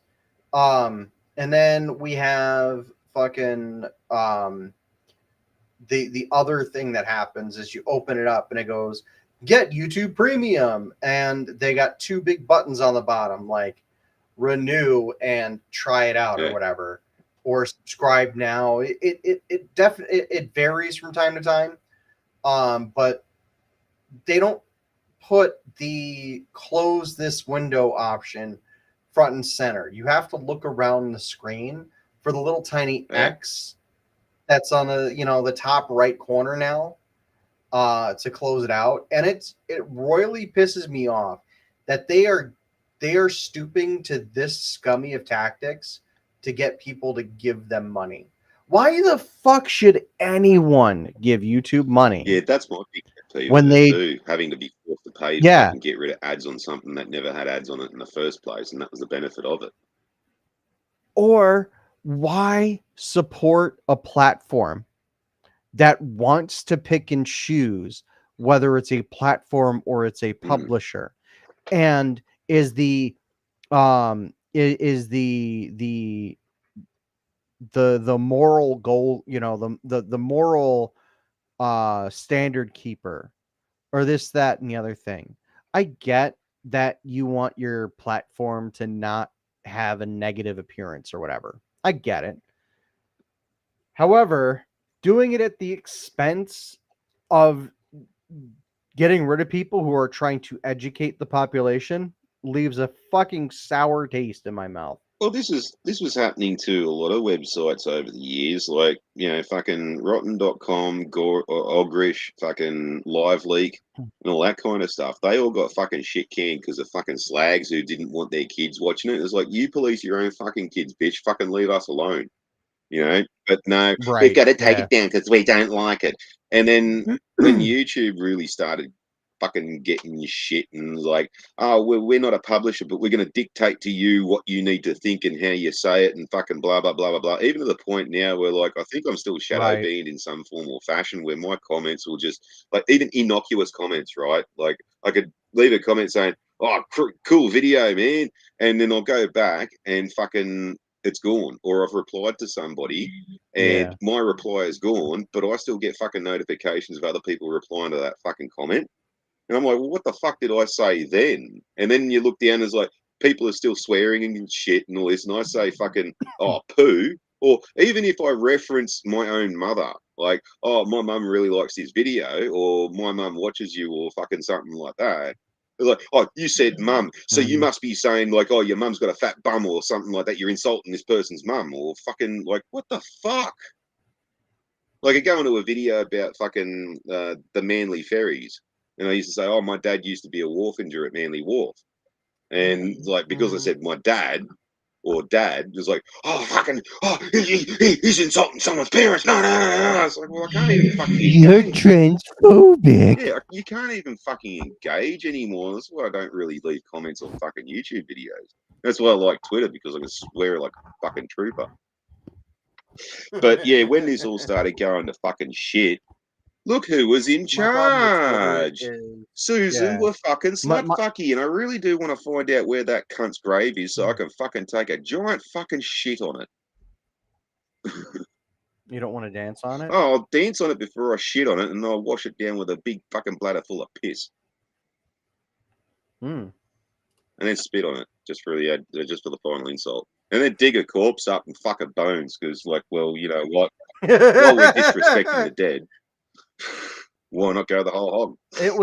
And then we have fucking the other thing that happens is you open it up and it goes get YouTube Premium, and they got two big buttons on the bottom like renew and try it out or Yeah, whatever, or subscribe now. It definitely it varies from time to time, but they don't put the close this window option front and center. You have to look around the screen for the little tiny yeah. X that's on the top right corner now, to close it out, and it royally pisses me off that they are stooping to this scummy of tactics to get people to give them money. Why the fuck should anyone give YouTube money Yeah, that's my big pet peeve when with it they too, having to be forced to pay to yeah, fucking get rid of ads on something that never had ads on it in the first place, and that was the benefit of it. or why support a platform that wants to pick and choose whether it's a platform or it's a Mm. publisher, and is the is the moral goal, the moral standard keeper, or this, that, and the other thing. I get that you want your platform to not have a negative appearance or whatever. I get it. However, doing it at the expense of getting rid of people who are trying to educate the population leaves a fucking sour taste in my mouth. Well, this was happening to a lot of websites over the years, like fucking Rotten.com, Ogrish, fucking Live Leak, and all that kind of stuff. They all got fucking shit canned because of fucking slags who didn't want their kids watching it. It's like, you police your own fucking kids, bitch. Fucking leave us alone. But no, we've Right. got to take Yeah. it down because we don't like it. And then when YouTube really started fucking getting your shit and was like, oh, we're not a publisher, but we're going to dictate to you what you need to think and how you say it and fucking blah, blah, blah, blah, blah. Even to the point now where, like, I think I'm still shadow Right. banned in some form or fashion where my comments will just, like, even innocuous comments, right? Like, I could leave a comment saying, oh, cool video, man. And then I'll go back and fucking it's gone. Or I've replied to somebody and Yeah. my reply is gone, but I still get fucking notifications of other people replying to that fucking comment. And I'm like, well, what the fuck did I say then? And then you look down and it's like, people are still swearing and shit and all this, and I say fucking poo, or even if I reference my own mother, like, oh, my mum really likes this video, or my mum watches you, or fucking something like that. They're like, oh, you said mum, so you Mhm. must be saying like, oh, your mum's got a fat bum or something like that. You're insulting this person's mum, or fucking like, what the fuck? Like, I go into a video about fucking the Manly ferries, and I used to say, oh, my dad used to be a wharfinger at Manly Wharf, and like because I Mhm. said my dad or dad was like, oh fucking, he's insulting someone's parents. No, no, no, no. It's like, well, I can't even fucking You're engage. transphobic. Yeah, you can't even fucking engage anymore. That's why I don't really leave comments on fucking YouTube videos. That's why I like Twitter, because I can swear like a fucking trooper. But yeah, when this all started going to fucking shit, look who was in My problem with Twitter charge. is, Susan yeah, were fucking my, slut my fucky, and I really do want to find out where that cunt's grave is so I can fucking take a giant fucking shit on it. you don't want to dance on it. Oh, I'll dance on it before I shit on it, and I'll wash it down with a big fucking bladder full of piss, Hmm. and then spit on it just for the final insult, and then dig a corpse up and fuck her bones, because like, well, you know what? While we're disrespecting the dead, why not go the whole hog? It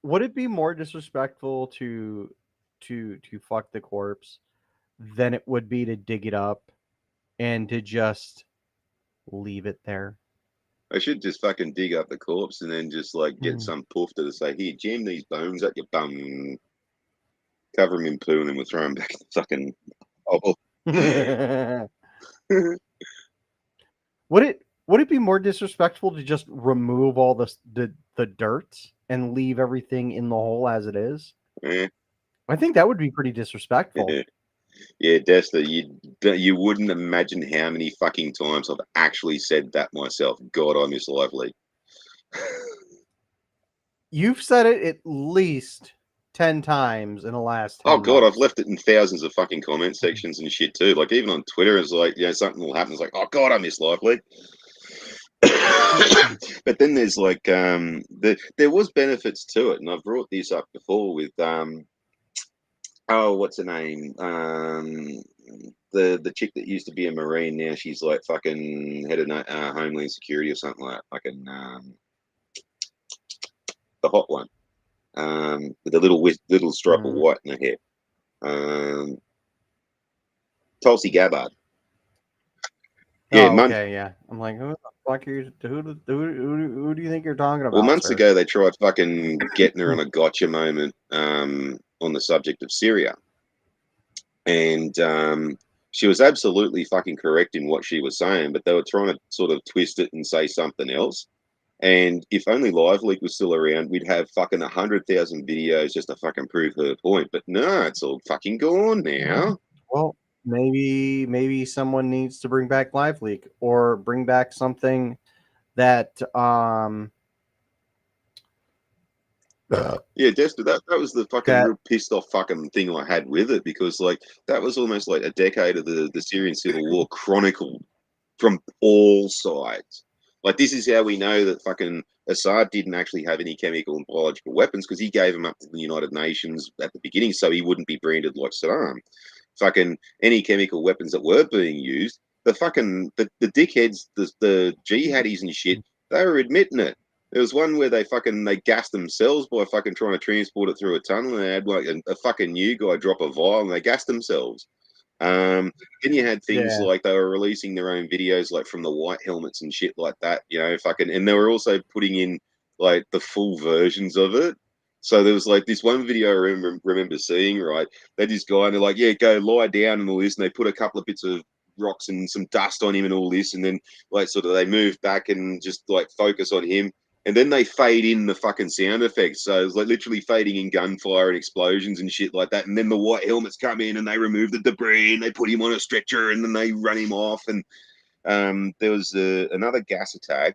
would it be more disrespectful to fuck the corpse than it would be to dig it up and to just leave it there? I should just fucking dig up the corpse and then just like get Mm. some poof to say, here, jam these bones up your bum, cover them in poo, and then we'll throw them back in the fucking hole. Would it be more disrespectful to just remove all the dirt and leave everything in the hole as it is? Yeah, I think that would be pretty disrespectful. yeah, yeah, Desta, you wouldn't imagine how many fucking times I've actually said that myself. God, I miss Lively. You've said it at least 10 times in the last Oh 10 God, I've months. left it in thousands of fucking comment sections and shit too. Like even on Twitter, it's like, you know, something will happen. It's like, oh God, I miss Lively. But then there's like there was benefits to it, and I've brought this up before with what's her name? The chick that used to be a Marine, now she's like fucking head of Homeland Security or something like that. Fucking the hot one. With the little stripe of Mm. white in her hair. Um Tulsi Gabbard. Yeah, Oh, months okay, yeah. I'm like, who the fuck are you? Who do you think you're talking well, about, months sir? ago they tried fucking getting her on a gotcha moment on the subject of Syria. And she was absolutely fucking correct in what she was saying, but they were trying to sort of twist it and say something else. And if only Live Leak was still around, we'd have fucking 100,000 videos just to fucking prove her point. But no, it's all fucking gone now. Well, maybe someone needs to bring back Live Leak or bring back something that Yeah, Dexter, that was the fucking that real pissed off fucking thing I had with it, because like that was almost like a decade of the Syrian civil war chronicled from all sides. Like this is how we know that fucking Assad didn't actually have any chemical and biological weapons, because he gave them up to the United Nations at the beginning so he wouldn't be branded like Saddam. Fucking any chemical weapons that were being used, the dickheads, the jihadis and shit, they were admitting it. There was one where they gassed themselves by fucking trying to transport it through a tunnel, and they had like a fucking new guy drop a vial and they gassed themselves. Um, then you had things yeah. like they were releasing their own videos, like from the white helmets and shit like that. You know, fucking, and they were also putting in like the full versions of it. So there was like this one video I remember seeing. Right, they had this guy and they're like, "Yeah, go lie down and all this," and they put a couple of bits of rocks and some dust on him and all this, and then like sort of they move back and just like focus on him. And then they fade in the fucking sound effects. So it's like literally fading in gunfire and explosions and shit like that. And then the white helmets come in and they remove the debris and they put him on a stretcher and then they run him off. And there was another gas attack.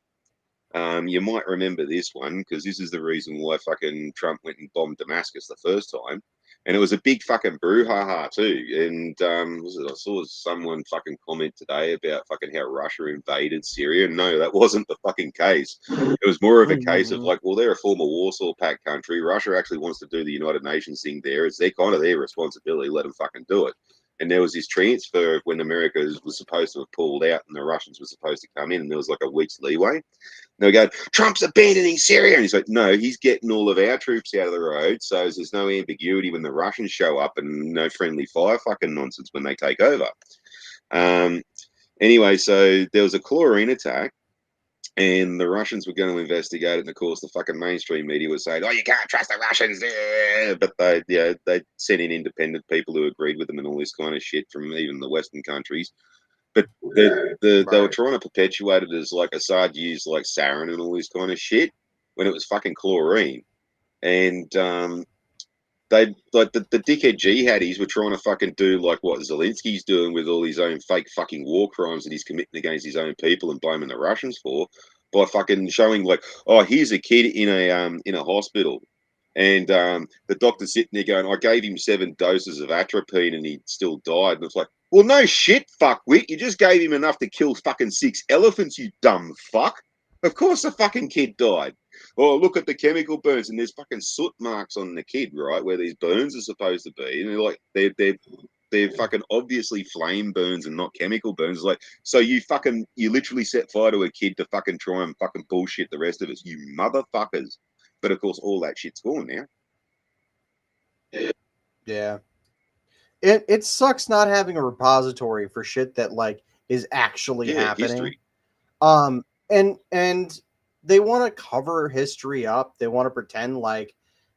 You might remember this one because this is the reason why fucking Trump went and bombed Damascus the first time. And it was a big fucking brouhaha too. And I saw someone fucking comment today about fucking how Russia invaded Syria. No, that wasn't the fucking case. It was more of a case of like, well, they're a former Warsaw Pact country. Russia actually wants to do the United Nations thing there. It's their kind of their responsibility. Let them fucking do it. And there was this transfer of when America was supposed to have pulled out and the Russians were supposed to come in, and there was like a week's leeway. They go, Trump's abandoning Syria. And he's like, no, he's getting all of our troops out of the road. So there's no ambiguity when the Russians show up and no friendly fire fucking nonsense when they take over. Anyway, so there was a chlorine attack and the Russians were going to investigate it. And of course, the fucking mainstream media was saying, oh, you can't trust the Russians. But they sent in independent people who agreed with them and all this kind of shit from even the Western countries. But they were trying to perpetuate it as like Assad used like sarin and all this kind of shit when it was fucking chlorine. And they like the dickhead jihadis were trying to fucking do like what Zelensky's doing with all his own fake fucking war crimes that he's committing against his own people and blaming the Russians for by fucking showing like, oh, here's a kid in a hospital. And the doctor's sitting there going, I gave him 7 doses of atropine and he still died. And it's like, well, no shit, fuckwit. You just gave him enough to kill fucking 6 elephants, you dumb fuck. Of course the fucking kid died. Oh, look at the chemical burns, and there's fucking soot marks on the kid, right, where these burns are supposed to be. And they're fucking obviously flame burns and not chemical burns. It's like, so you literally set fire to a kid to fucking try and fucking bullshit the rest of us, you motherfuckers. But of course, all that shit's gone now. Yeah. It sucks not having a repository for shit that like is actually happening. History. And they want to cover history up. They want to pretend like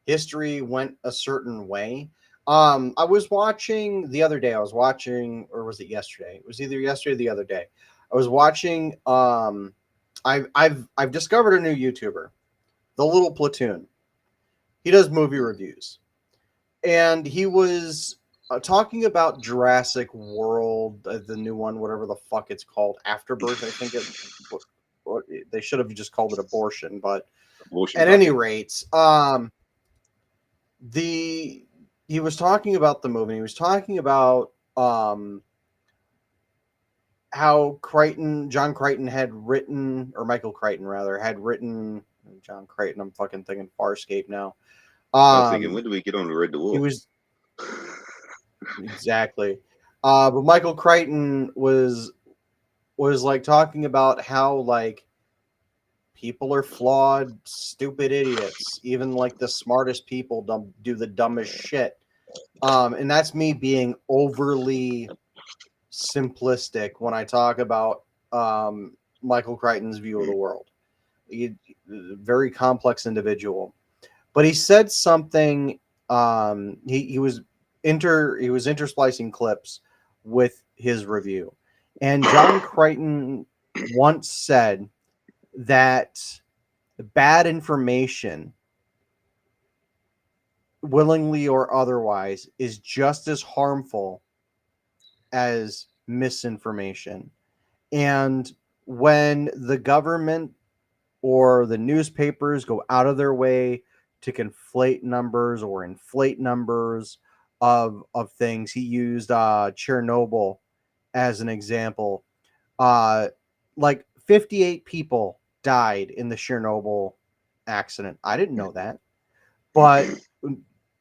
history went a certain way. I was watching the other day. Or was it yesterday? It was either yesterday or the other day. I was watching. I've discovered a new YouTuber, The Little Platoon. He does movie reviews, and he was talking about Jurassic World, the new one, whatever the fuck it's called, Afterbirth. I think they should have just called it Abortion, but at any rate, he was talking about the movie. He was talking about how John Crichton had written, or Michael Crichton rather, had written John Crichton. I'm fucking thinking Farscape now. I was thinking, when do we get on to Read the Wolf? He was exactly, but Michael Crichton was like talking about how like people are flawed, stupid idiots. Even like the smartest people do the dumbest shit. And that's me being overly simplistic when I talk about Michael Crichton's view of the world. Very complex individual, but he said something. He was intersplicing clips with his review, and John Crichton once said that bad information, willingly or otherwise, is just as harmful as misinformation. And when the government or the newspapers go out of their way to conflate numbers or inflate numbers of things, he used Chernobyl as an example. Like 58 people died in the Chernobyl accident. I didn't know that, but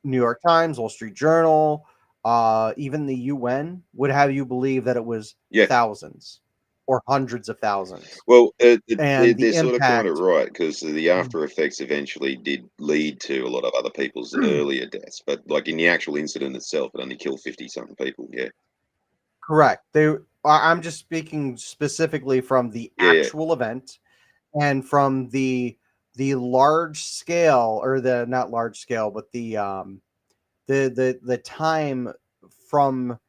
New York Times, Wall Street Journal, even the UN would have you believe that it was thousands or hundreds of thousands. Well, they're the sort of kind impact, of right, because the after effects eventually did lead to a lot of other people's earlier deaths. But like in the actual incident itself, it only killed 50-something people. Yeah, correct. I'm just speaking specifically from the actual event and from the large scale, or the not large scale, but the time from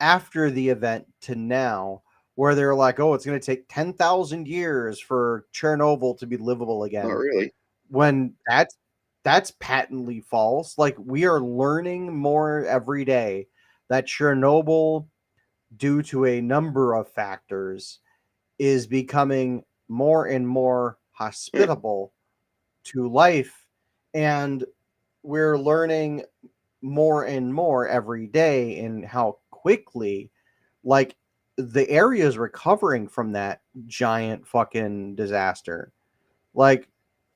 after the event to now, where they're like, oh, it's going to take 10,000 years for Chernobyl to be livable again. Not really. When that's patently false. Like, we are learning more every day that Chernobyl, due to a number of factors, is becoming more and more hospitable to life. And we're learning more and more every day in how quickly, like, the area is recovering from that giant fucking disaster. Like,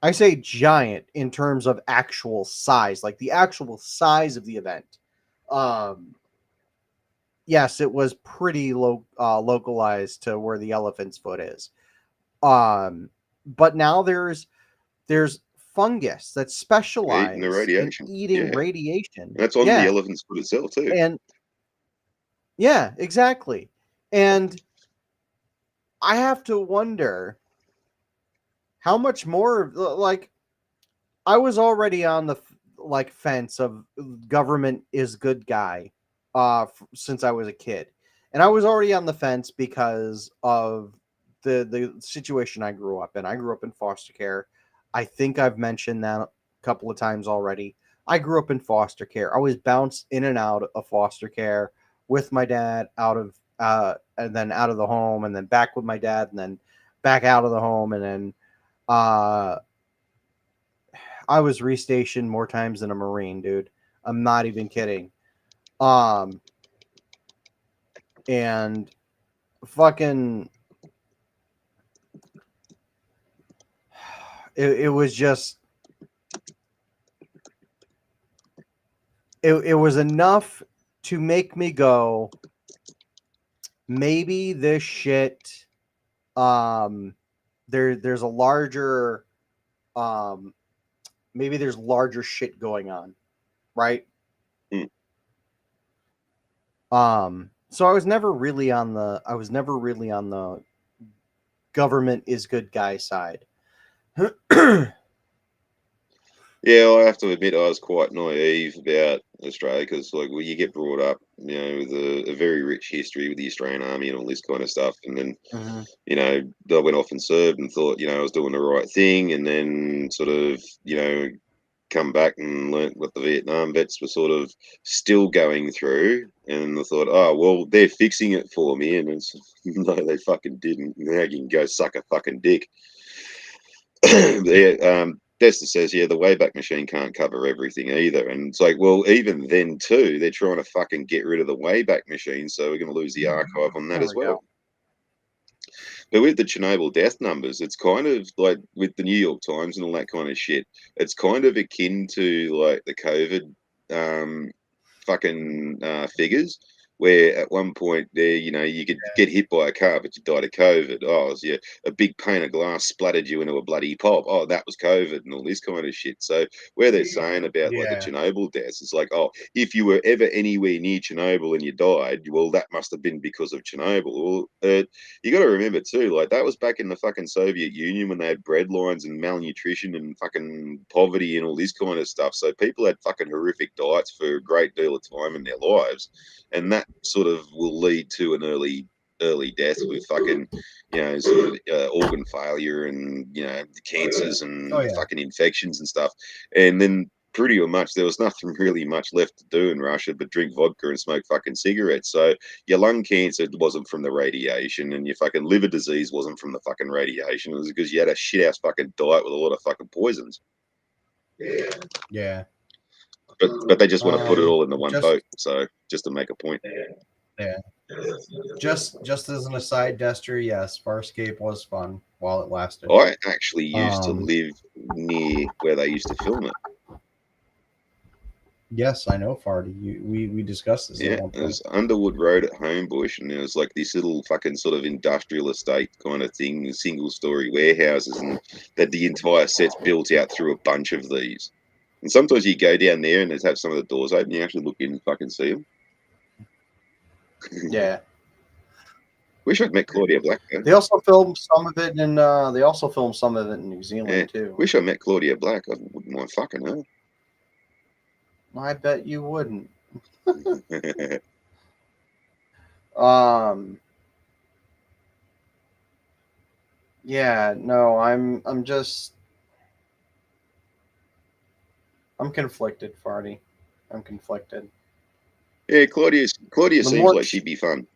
I say giant in terms of actual size, like the actual size of the event. Um, yes, it was pretty localized to where the elephant's foot is. But now there's fungus that's Eating the specialized in radiation. eating Yeah. radiation. That's on the Yeah, elephant's foot itself too. and yeah, exactly. And I have to wonder how much more, like, I was already on the like fence of government is good guy since I was a kid. And I was already on the fence because of the situation I grew up in. I grew up in foster care. I think I've mentioned that a couple of times already. I grew up in foster care. I was bounced in and out of foster care with my dad out of and then out of the home and then back with my dad and then back out of the home and then uh I was restationed more times than a Marine, dude. I'm not even kidding. Um, and fucking, it was just, it was enough to make me go, maybe this shit, um, there's a larger, um, maybe there's larger shit going on, right? Hmm. So I was never really on the government is good guy side. Yeah, I have to admit I was quite naive about Australia because, like, well, you get brought up, with a very rich history with the Australian Army and all this kind of stuff, and then, Mhm. I went off and served and thought, I was doing the right thing, and then sort of, come back and learnt what the Vietnam vets were sort of still going through, and I thought, oh well, they're fixing it for me, and it's no, they fucking didn't. Now you can go suck a fucking dick. Yeah, Desta says, yeah, the Wayback Machine can't cover everything either. And it's like, well, even then, too, they're trying to fucking get rid of the Wayback Machine, so we're going to lose the archive on that There as we go. well. But with the Chernobyl death numbers, it's kind of like with the New York Times and all that kind of shit, it's kind of akin to like the COVID um, fucking figures, where at one point there, you could get hit by a car, but you died of COVID. Oh, it was, yeah, a big pane of glass splattered you into a bloody pop. Oh, that was COVID and all this kind of shit. So where they're saying about like the Yeah. Chernobyl deaths, it's like, oh, if you were ever anywhere near Chernobyl and you died, well, that must have been because of Chernobyl. Well, you got to remember too, like that was back in the fucking Soviet Union when they had bread lines and malnutrition and fucking poverty and all this kind of stuff. So people had fucking horrific diets for a great deal of time in their lives, and that sort of will lead to an early death with fucking sort of organ failure and cancers Oh and yeah. fucking infections and stuff, and then pretty much there was nothing really much left to do in Russia but drink vodka and smoke fucking cigarettes. So your lung cancer wasn't from the radiation, and your fucking liver disease wasn't from the fucking radiation. It was because you had a shit ass fucking diet with a lot of fucking poisons. Yeah. But they just want to put it all in the one Just boat. So just to make a point. yeah. Just as an aside, Dester, yes, Farscape was fun while it lasted. I actually used to Um, live near where they used to film it. yes, I know Farty. We discussed this at Yeah, one it point. was Underwood Road at Homebush, and there was like this little fucking sort of industrial estate kind of thing, single story warehouses, and that the entire set's built out through a bunch of these. And sometimes you go down there and they have some of the doors open, you actually look in and fucking see them. Yeah. Wish I'd met Claudia Black though. They also filmed some of it in they also filmed some of it in New Yeah, Zealand too. wish I met Claudia Black. I wouldn't mind fucking her. I bet you wouldn't. Um yeah, no, I'm conflicted, Farty. I'm conflicted. Yeah, Claudia The seems more like she'd be fun.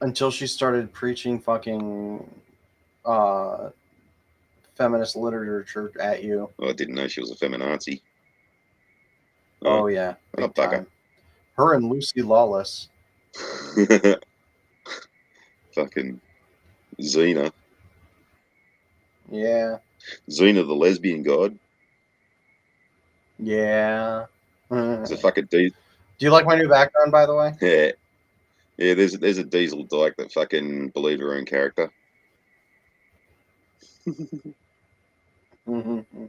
until she started preaching fucking uh feminist literature at you. Oh, I didn't know she was a feminazi. Oh yeah, Oh, big bugger. time. Her and Lucy Lawless. Fucking Xena. Yeah, Xena the lesbian god. yeah. It's a Do fucking diesel. you like my new background, by the way? Yeah. Yeah, there's a diesel dyke that fucking believed her own character. Mm-hmm.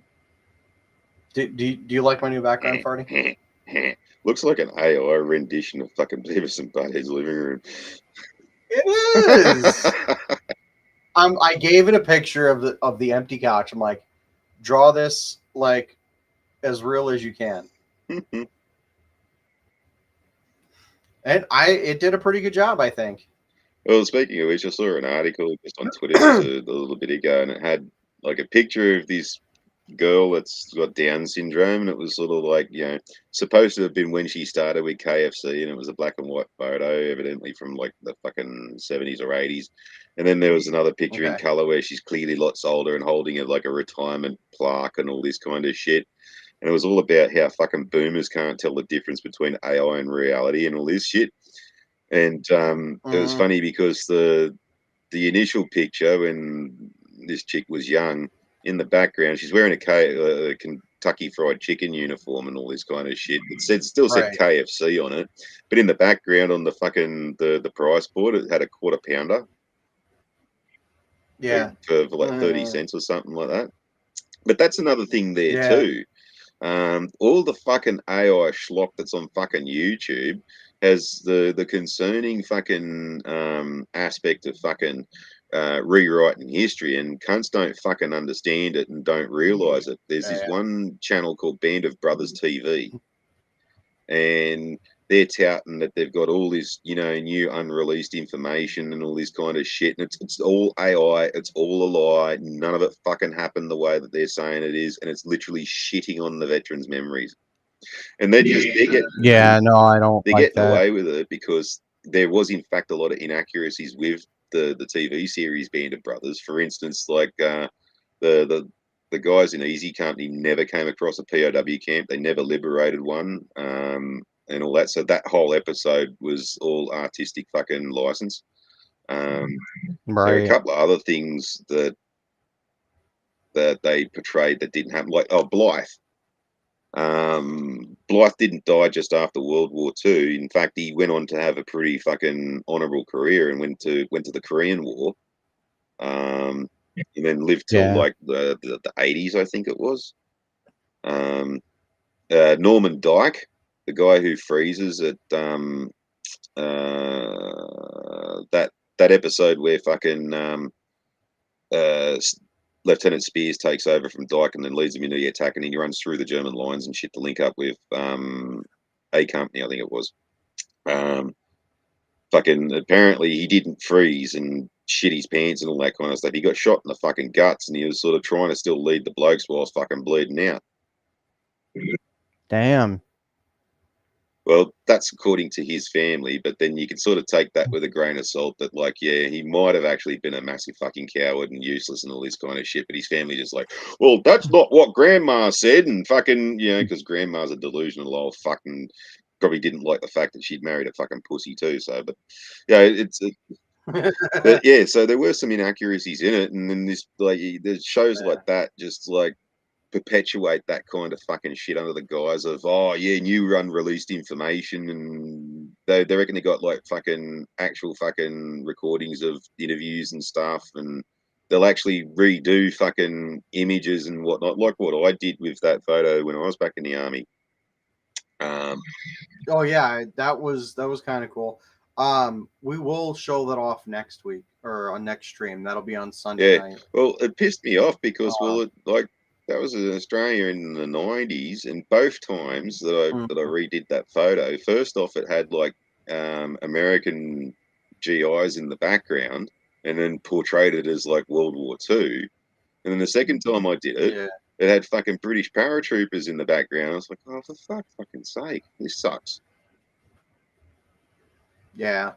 Do you like my new background, Farty? Looks like an AI rendition of fucking Beavis and Butthead's living room. It is. I gave it a picture of the empty couch. I'm like, draw this like as real as you can, and it did a pretty good job, I think. Well, speaking of which, I saw an article just on Twitter just a little bit ago, and it had like a picture of this girl that's got Down syndrome, and it was sort of like, supposed to have been when she started with KFC, and it was a black and white photo, evidently from like the fucking 70s or 80s. And then there was another picture in Okay. color where she's clearly lots older and holding it like a retirement plaque and all this kind of shit. And it was all about how fucking boomers can't tell the difference between AI and reality and all this shit. And it was Mm, funny because the initial picture when this chick was young, in the background, she's wearing a Kentucky Fried Chicken uniform and all this kind of shit. Still said right. KFC on it, but in the background on the fucking the price board, it had a quarter pounder Yeah. for like 30 Mm, cents or something like that. But that's another thing there yeah. too. All the fucking AI schlock that's on fucking YouTube has the concerning fucking aspect of fucking rewriting history, and cunts don't fucking understand it and don't realize it. There's this Yeah. one channel called Band of Brothers TV, and they're touting that they've got all this, new unreleased information and all this kind of shit, and it's all AI, it's all a lie, none of it fucking happened the way that they're saying it is, and it's literally shitting on the veterans' memories. And Yeah, no, I don't they're like getting that. away with it because there was in fact a lot of inaccuracies with the TV series Band of Brothers. For instance, like the the the guys in Easy Company never came across a POW camp. They never liberated one, and all that. So that whole episode was all artistic fucking license. Um, there are a Right. couple of other things that they portrayed that didn't happen, like Blythe. Blythe didn't die just after World War II. In fact, he went on to have a pretty fucking honourable career and went to the Korean War. Um, and then lived till Yeah. like the 80s, I think it was. Um, Norman Dyke, the guy who freezes at that episode where fucking uh, Lieutenant Spears takes over from Dyke and then leads him into the attack, and he runs through the German lines and shit to link up with A Company, I think it was. Um, Fucking apparently he didn't freeze and shit his pants and all that kind of stuff. He got shot in the fucking guts, and he was sort of trying to still lead the blokes whilst fucking bleeding out. Damn. Well, that's according to his family, but then you can sort of take that with a grain of salt that, like, yeah, he might have actually been a massive fucking coward and useless and all this kind of shit, but his family just like, well, that's not what grandma said, and fucking, because grandma's a delusional old fucking, probably didn't like the fact that she'd married a fucking pussy too, so, but, yeah, but yeah, so there were some inaccuracies in it, and then there's shows like that just like perpetuate that kind of fucking shit under the guise of, oh yeah, new unreleased information, and they reckon they got like fucking actual fucking recordings of interviews and stuff, and they'll actually redo fucking images and whatnot, like what I did with that photo when I was back in the army. Um, Oh yeah, that was kind of cool. We will show that off next week or on next stream. That'll be on Sunday yeah, night. well, it pissed me off because, well, Um, like that was in Australia in the 90s, and both times that I mhm. redid that photo, first off, it had like American GIs in the background, and then portrayed it as like World War II. And then the second time I did it, Yeah, it had fucking British paratroopers in the background. I was like, oh, for fuck's fucking sake, this sucks. yeah.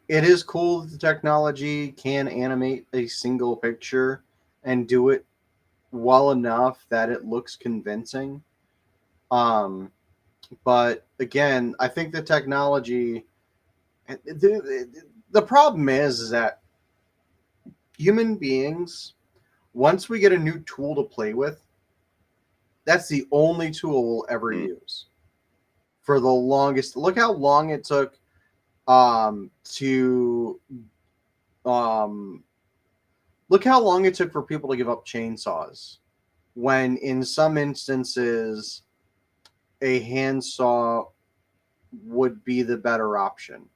It is cool that the technology can animate a single picture and do it well enough that it looks convincing. But again, I think the technology, the problem is that human beings, once we get a new tool to play with, that's the only tool we'll ever use for the longest. Look how long it took to look how long it took for people to give up chainsaws, when in some instances a handsaw would be the better option,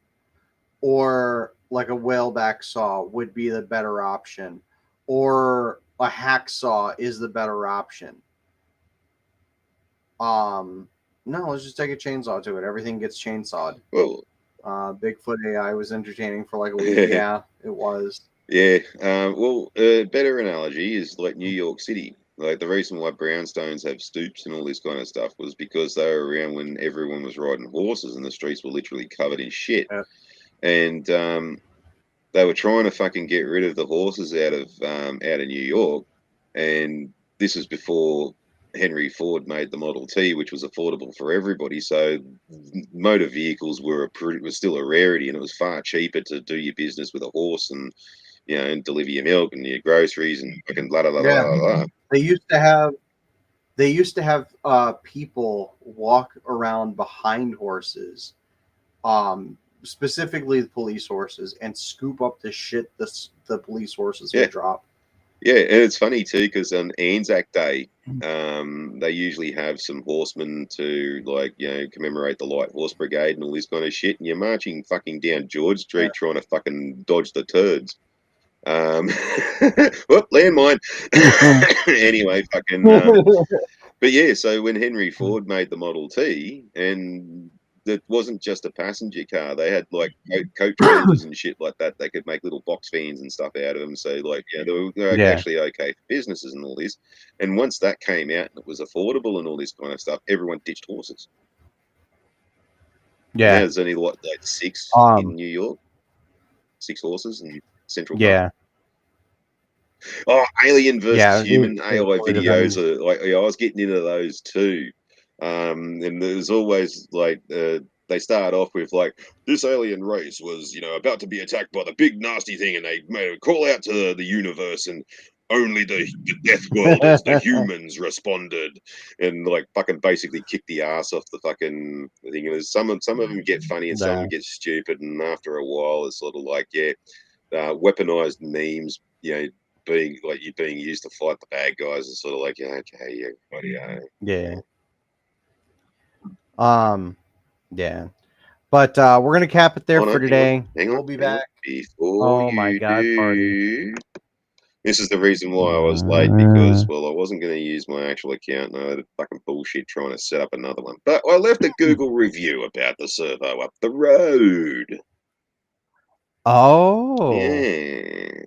or like a whaleback saw would be the better option, or a hacksaw is the better option. No, let's just take a chainsaw to it. Everything gets chainsawed. Well, Bigfoot AI was entertaining for like a week. Yeah, it was. yeah. Well, a better analogy is like New York City. Like the reason why brownstones have stoops and all this kind of stuff was because they were around when everyone was riding horses and the streets were literally covered in shit. Yeah. And they were trying to fucking get rid of the horses out of New York, and this was before Henry Ford made the Model T, which was affordable for everybody. So motor vehicles were still a rarity, and it was far cheaper to do your business with a horse and and deliver your milk and your groceries and fucking blah blah blah Yeah. blah blah. They used to have people walk around behind horses, specifically the police horses, and scoop up the shit the police horses would drop. Yeah, and it's funny too because on Anzac Day, they usually have some horsemen to commemorate the Light Horse Brigade and all this kind of shit. And you're marching fucking down George Street trying to fucking dodge the turds. Whoop, landmine. Anyway, fucking. But yeah, so when Henry Ford made the Model T, and it wasn't just a passenger car, they had like coach trailers and shit like that. They could make little box vans and stuff out of them. So they were actually okay for businesses and all this. And once that came out and it was affordable and all this kind of stuff, everyone ditched horses. Yeah. Now there's only like 6 in New York, 6 horses in Central Park. Oh, Alien versus Human AI videos are like I was getting into those too. And there's always like they start off with like this alien race was about to be attacked by the big nasty thing, and they made a call out to the universe, and only the death worlders, the humans, responded, and like fucking basically kick the ass off the fucking thing. And some of them get funny and some of them get stupid, and after a while it's sort of like weaponized memes, being like you're being used to fight the bad guys, and sort of like Yeah. But we're gonna cap it there for today. Hang on, we'll be back. Before party. This is the reason why I was late, because I wasn't going to use my actual account, and I had fucking bullshit trying to set up another one. But I left a Google review about the servo up the road. Oh. Yeah.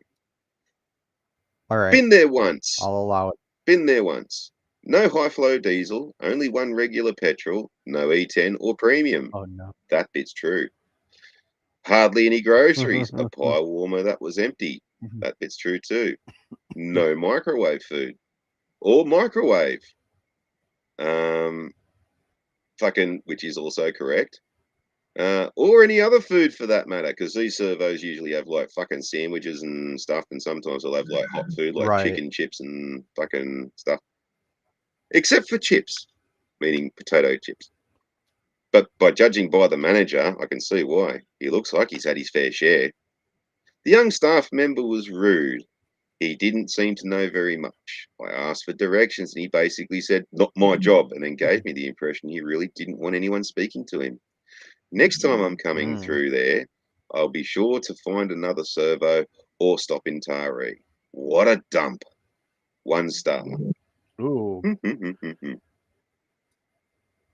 All right. Been there once. I'll allow it. Been there once. No high flow diesel, only one regular petrol, no E10 or premium. Oh no. That bit's true. Hardly any groceries, a pile warmer that was empty. That bit's true too. No microwave food. Or microwave. Which is also correct. Or any other food for that matter, because these servos usually have like fucking sandwiches and stuff, and sometimes they'll have like hot food like chicken chips and fucking stuff. Except for chips, meaning potato chips. But by judging by the manager, I can see why. He looks like he's had his fair share. The young staff member was rude. He didn't seem to know very much. I asked for directions and he basically said, "Not my job," and then gave me the impression he really didn't want anyone speaking to him. Next time I'm coming through there, I'll be sure to find another servo or stop in Taree. What a dump. 1 star. Ooh.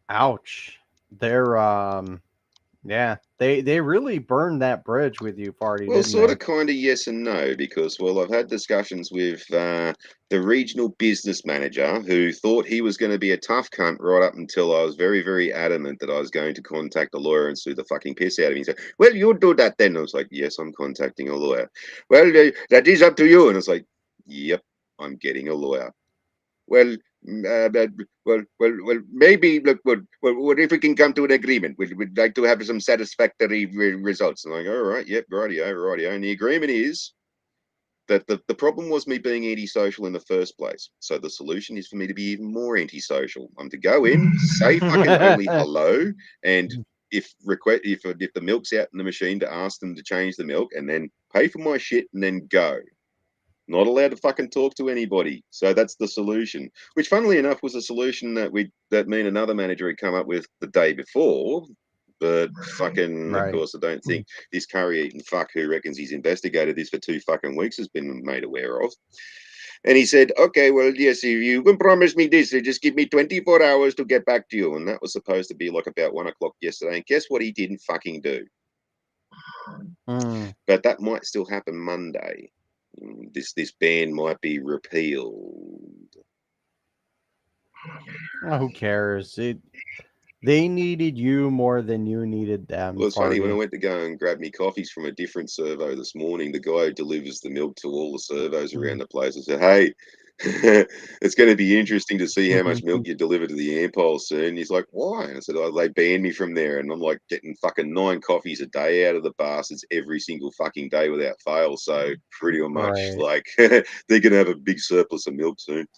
Ouch. They're they really burned that bridge with you, party. Well, didn't sort they? of, kind of, yes and no, because I've had discussions with the regional business manager, who thought he was going to be a tough cunt right up until I was very, very adamant that I was going to contact a lawyer and sue the fucking piss out of him. He said, "Well, you do that then." I was like, "Yes, I'm contacting a lawyer." "Well, that is up to you." And I was like, "Yep, I'm getting a lawyer." "Well, well, maybe look. Well, if we can come to an agreement, we'd like to have some satisfactory results. I'm like, all right, yep, rightio. And the agreement is that the problem was me being antisocial in the first place. So the solution is for me to be even more antisocial. I'm to go in, say fucking only hello, and if the milk's out in the machine, to ask them to change the milk, and then pay for my shit, and then go. Not allowed to fucking talk to anybody. So that's the solution. Which, funnily enough, was a solution that me and another manager had come up with the day before. But fucking, of Right. course, I don't think this curry eating fuck who reckons he's investigated this for 2 fucking weeks has been made aware of. And he said, okay, well, yes, you can promise me this. Just give me 24 hours to get back to you. And that was supposed to be like about 1 o'clock yesterday. And guess what he didn't fucking do? But that might still happen Monday. This ban might be repealed. Well, who cares? They needed you more than you needed them. Well, it's funny, when I went to go and grab me coffees from a different servo this morning, the guy who delivers the milk to all the servos around the place, I said, hey, it's going to be interesting to see how much milk you deliver to the Ampole soon. He's like, why? And I said, oh, they banned me from there. And I'm like getting fucking 9 coffees a day out of the bastards every single fucking day without fail. So pretty much like they're going to have a big surplus of milk soon.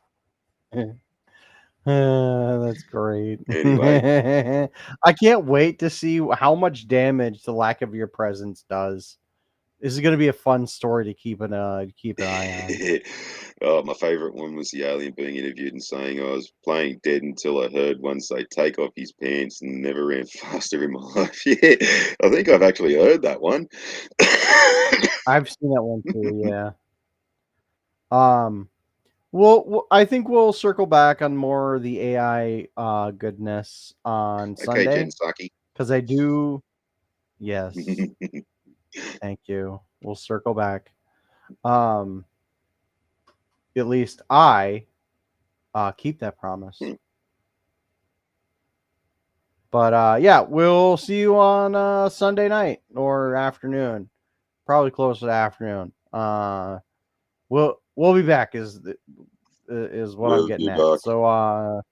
That's great. Anyway. I can't wait to see how much damage the lack of your presence does. This is going to be a fun story to keep an eye on. Oh, my favorite one was the alien being interviewed and saying, I was playing dead until I heard one say, take off his pants, and never ran faster in my life. Yeah, I think I've actually heard that one. I've seen that one too, yeah. Well, I think we'll circle back on more of the AI goodness on Okay, Sunday. Jen Psaki. Because I do. Yes. Thank you. We'll circle back. At least I keep that promise. But yeah, we'll see you on Sunday night or afternoon. Probably close to the afternoon. We'll be back is what I'm getting at. So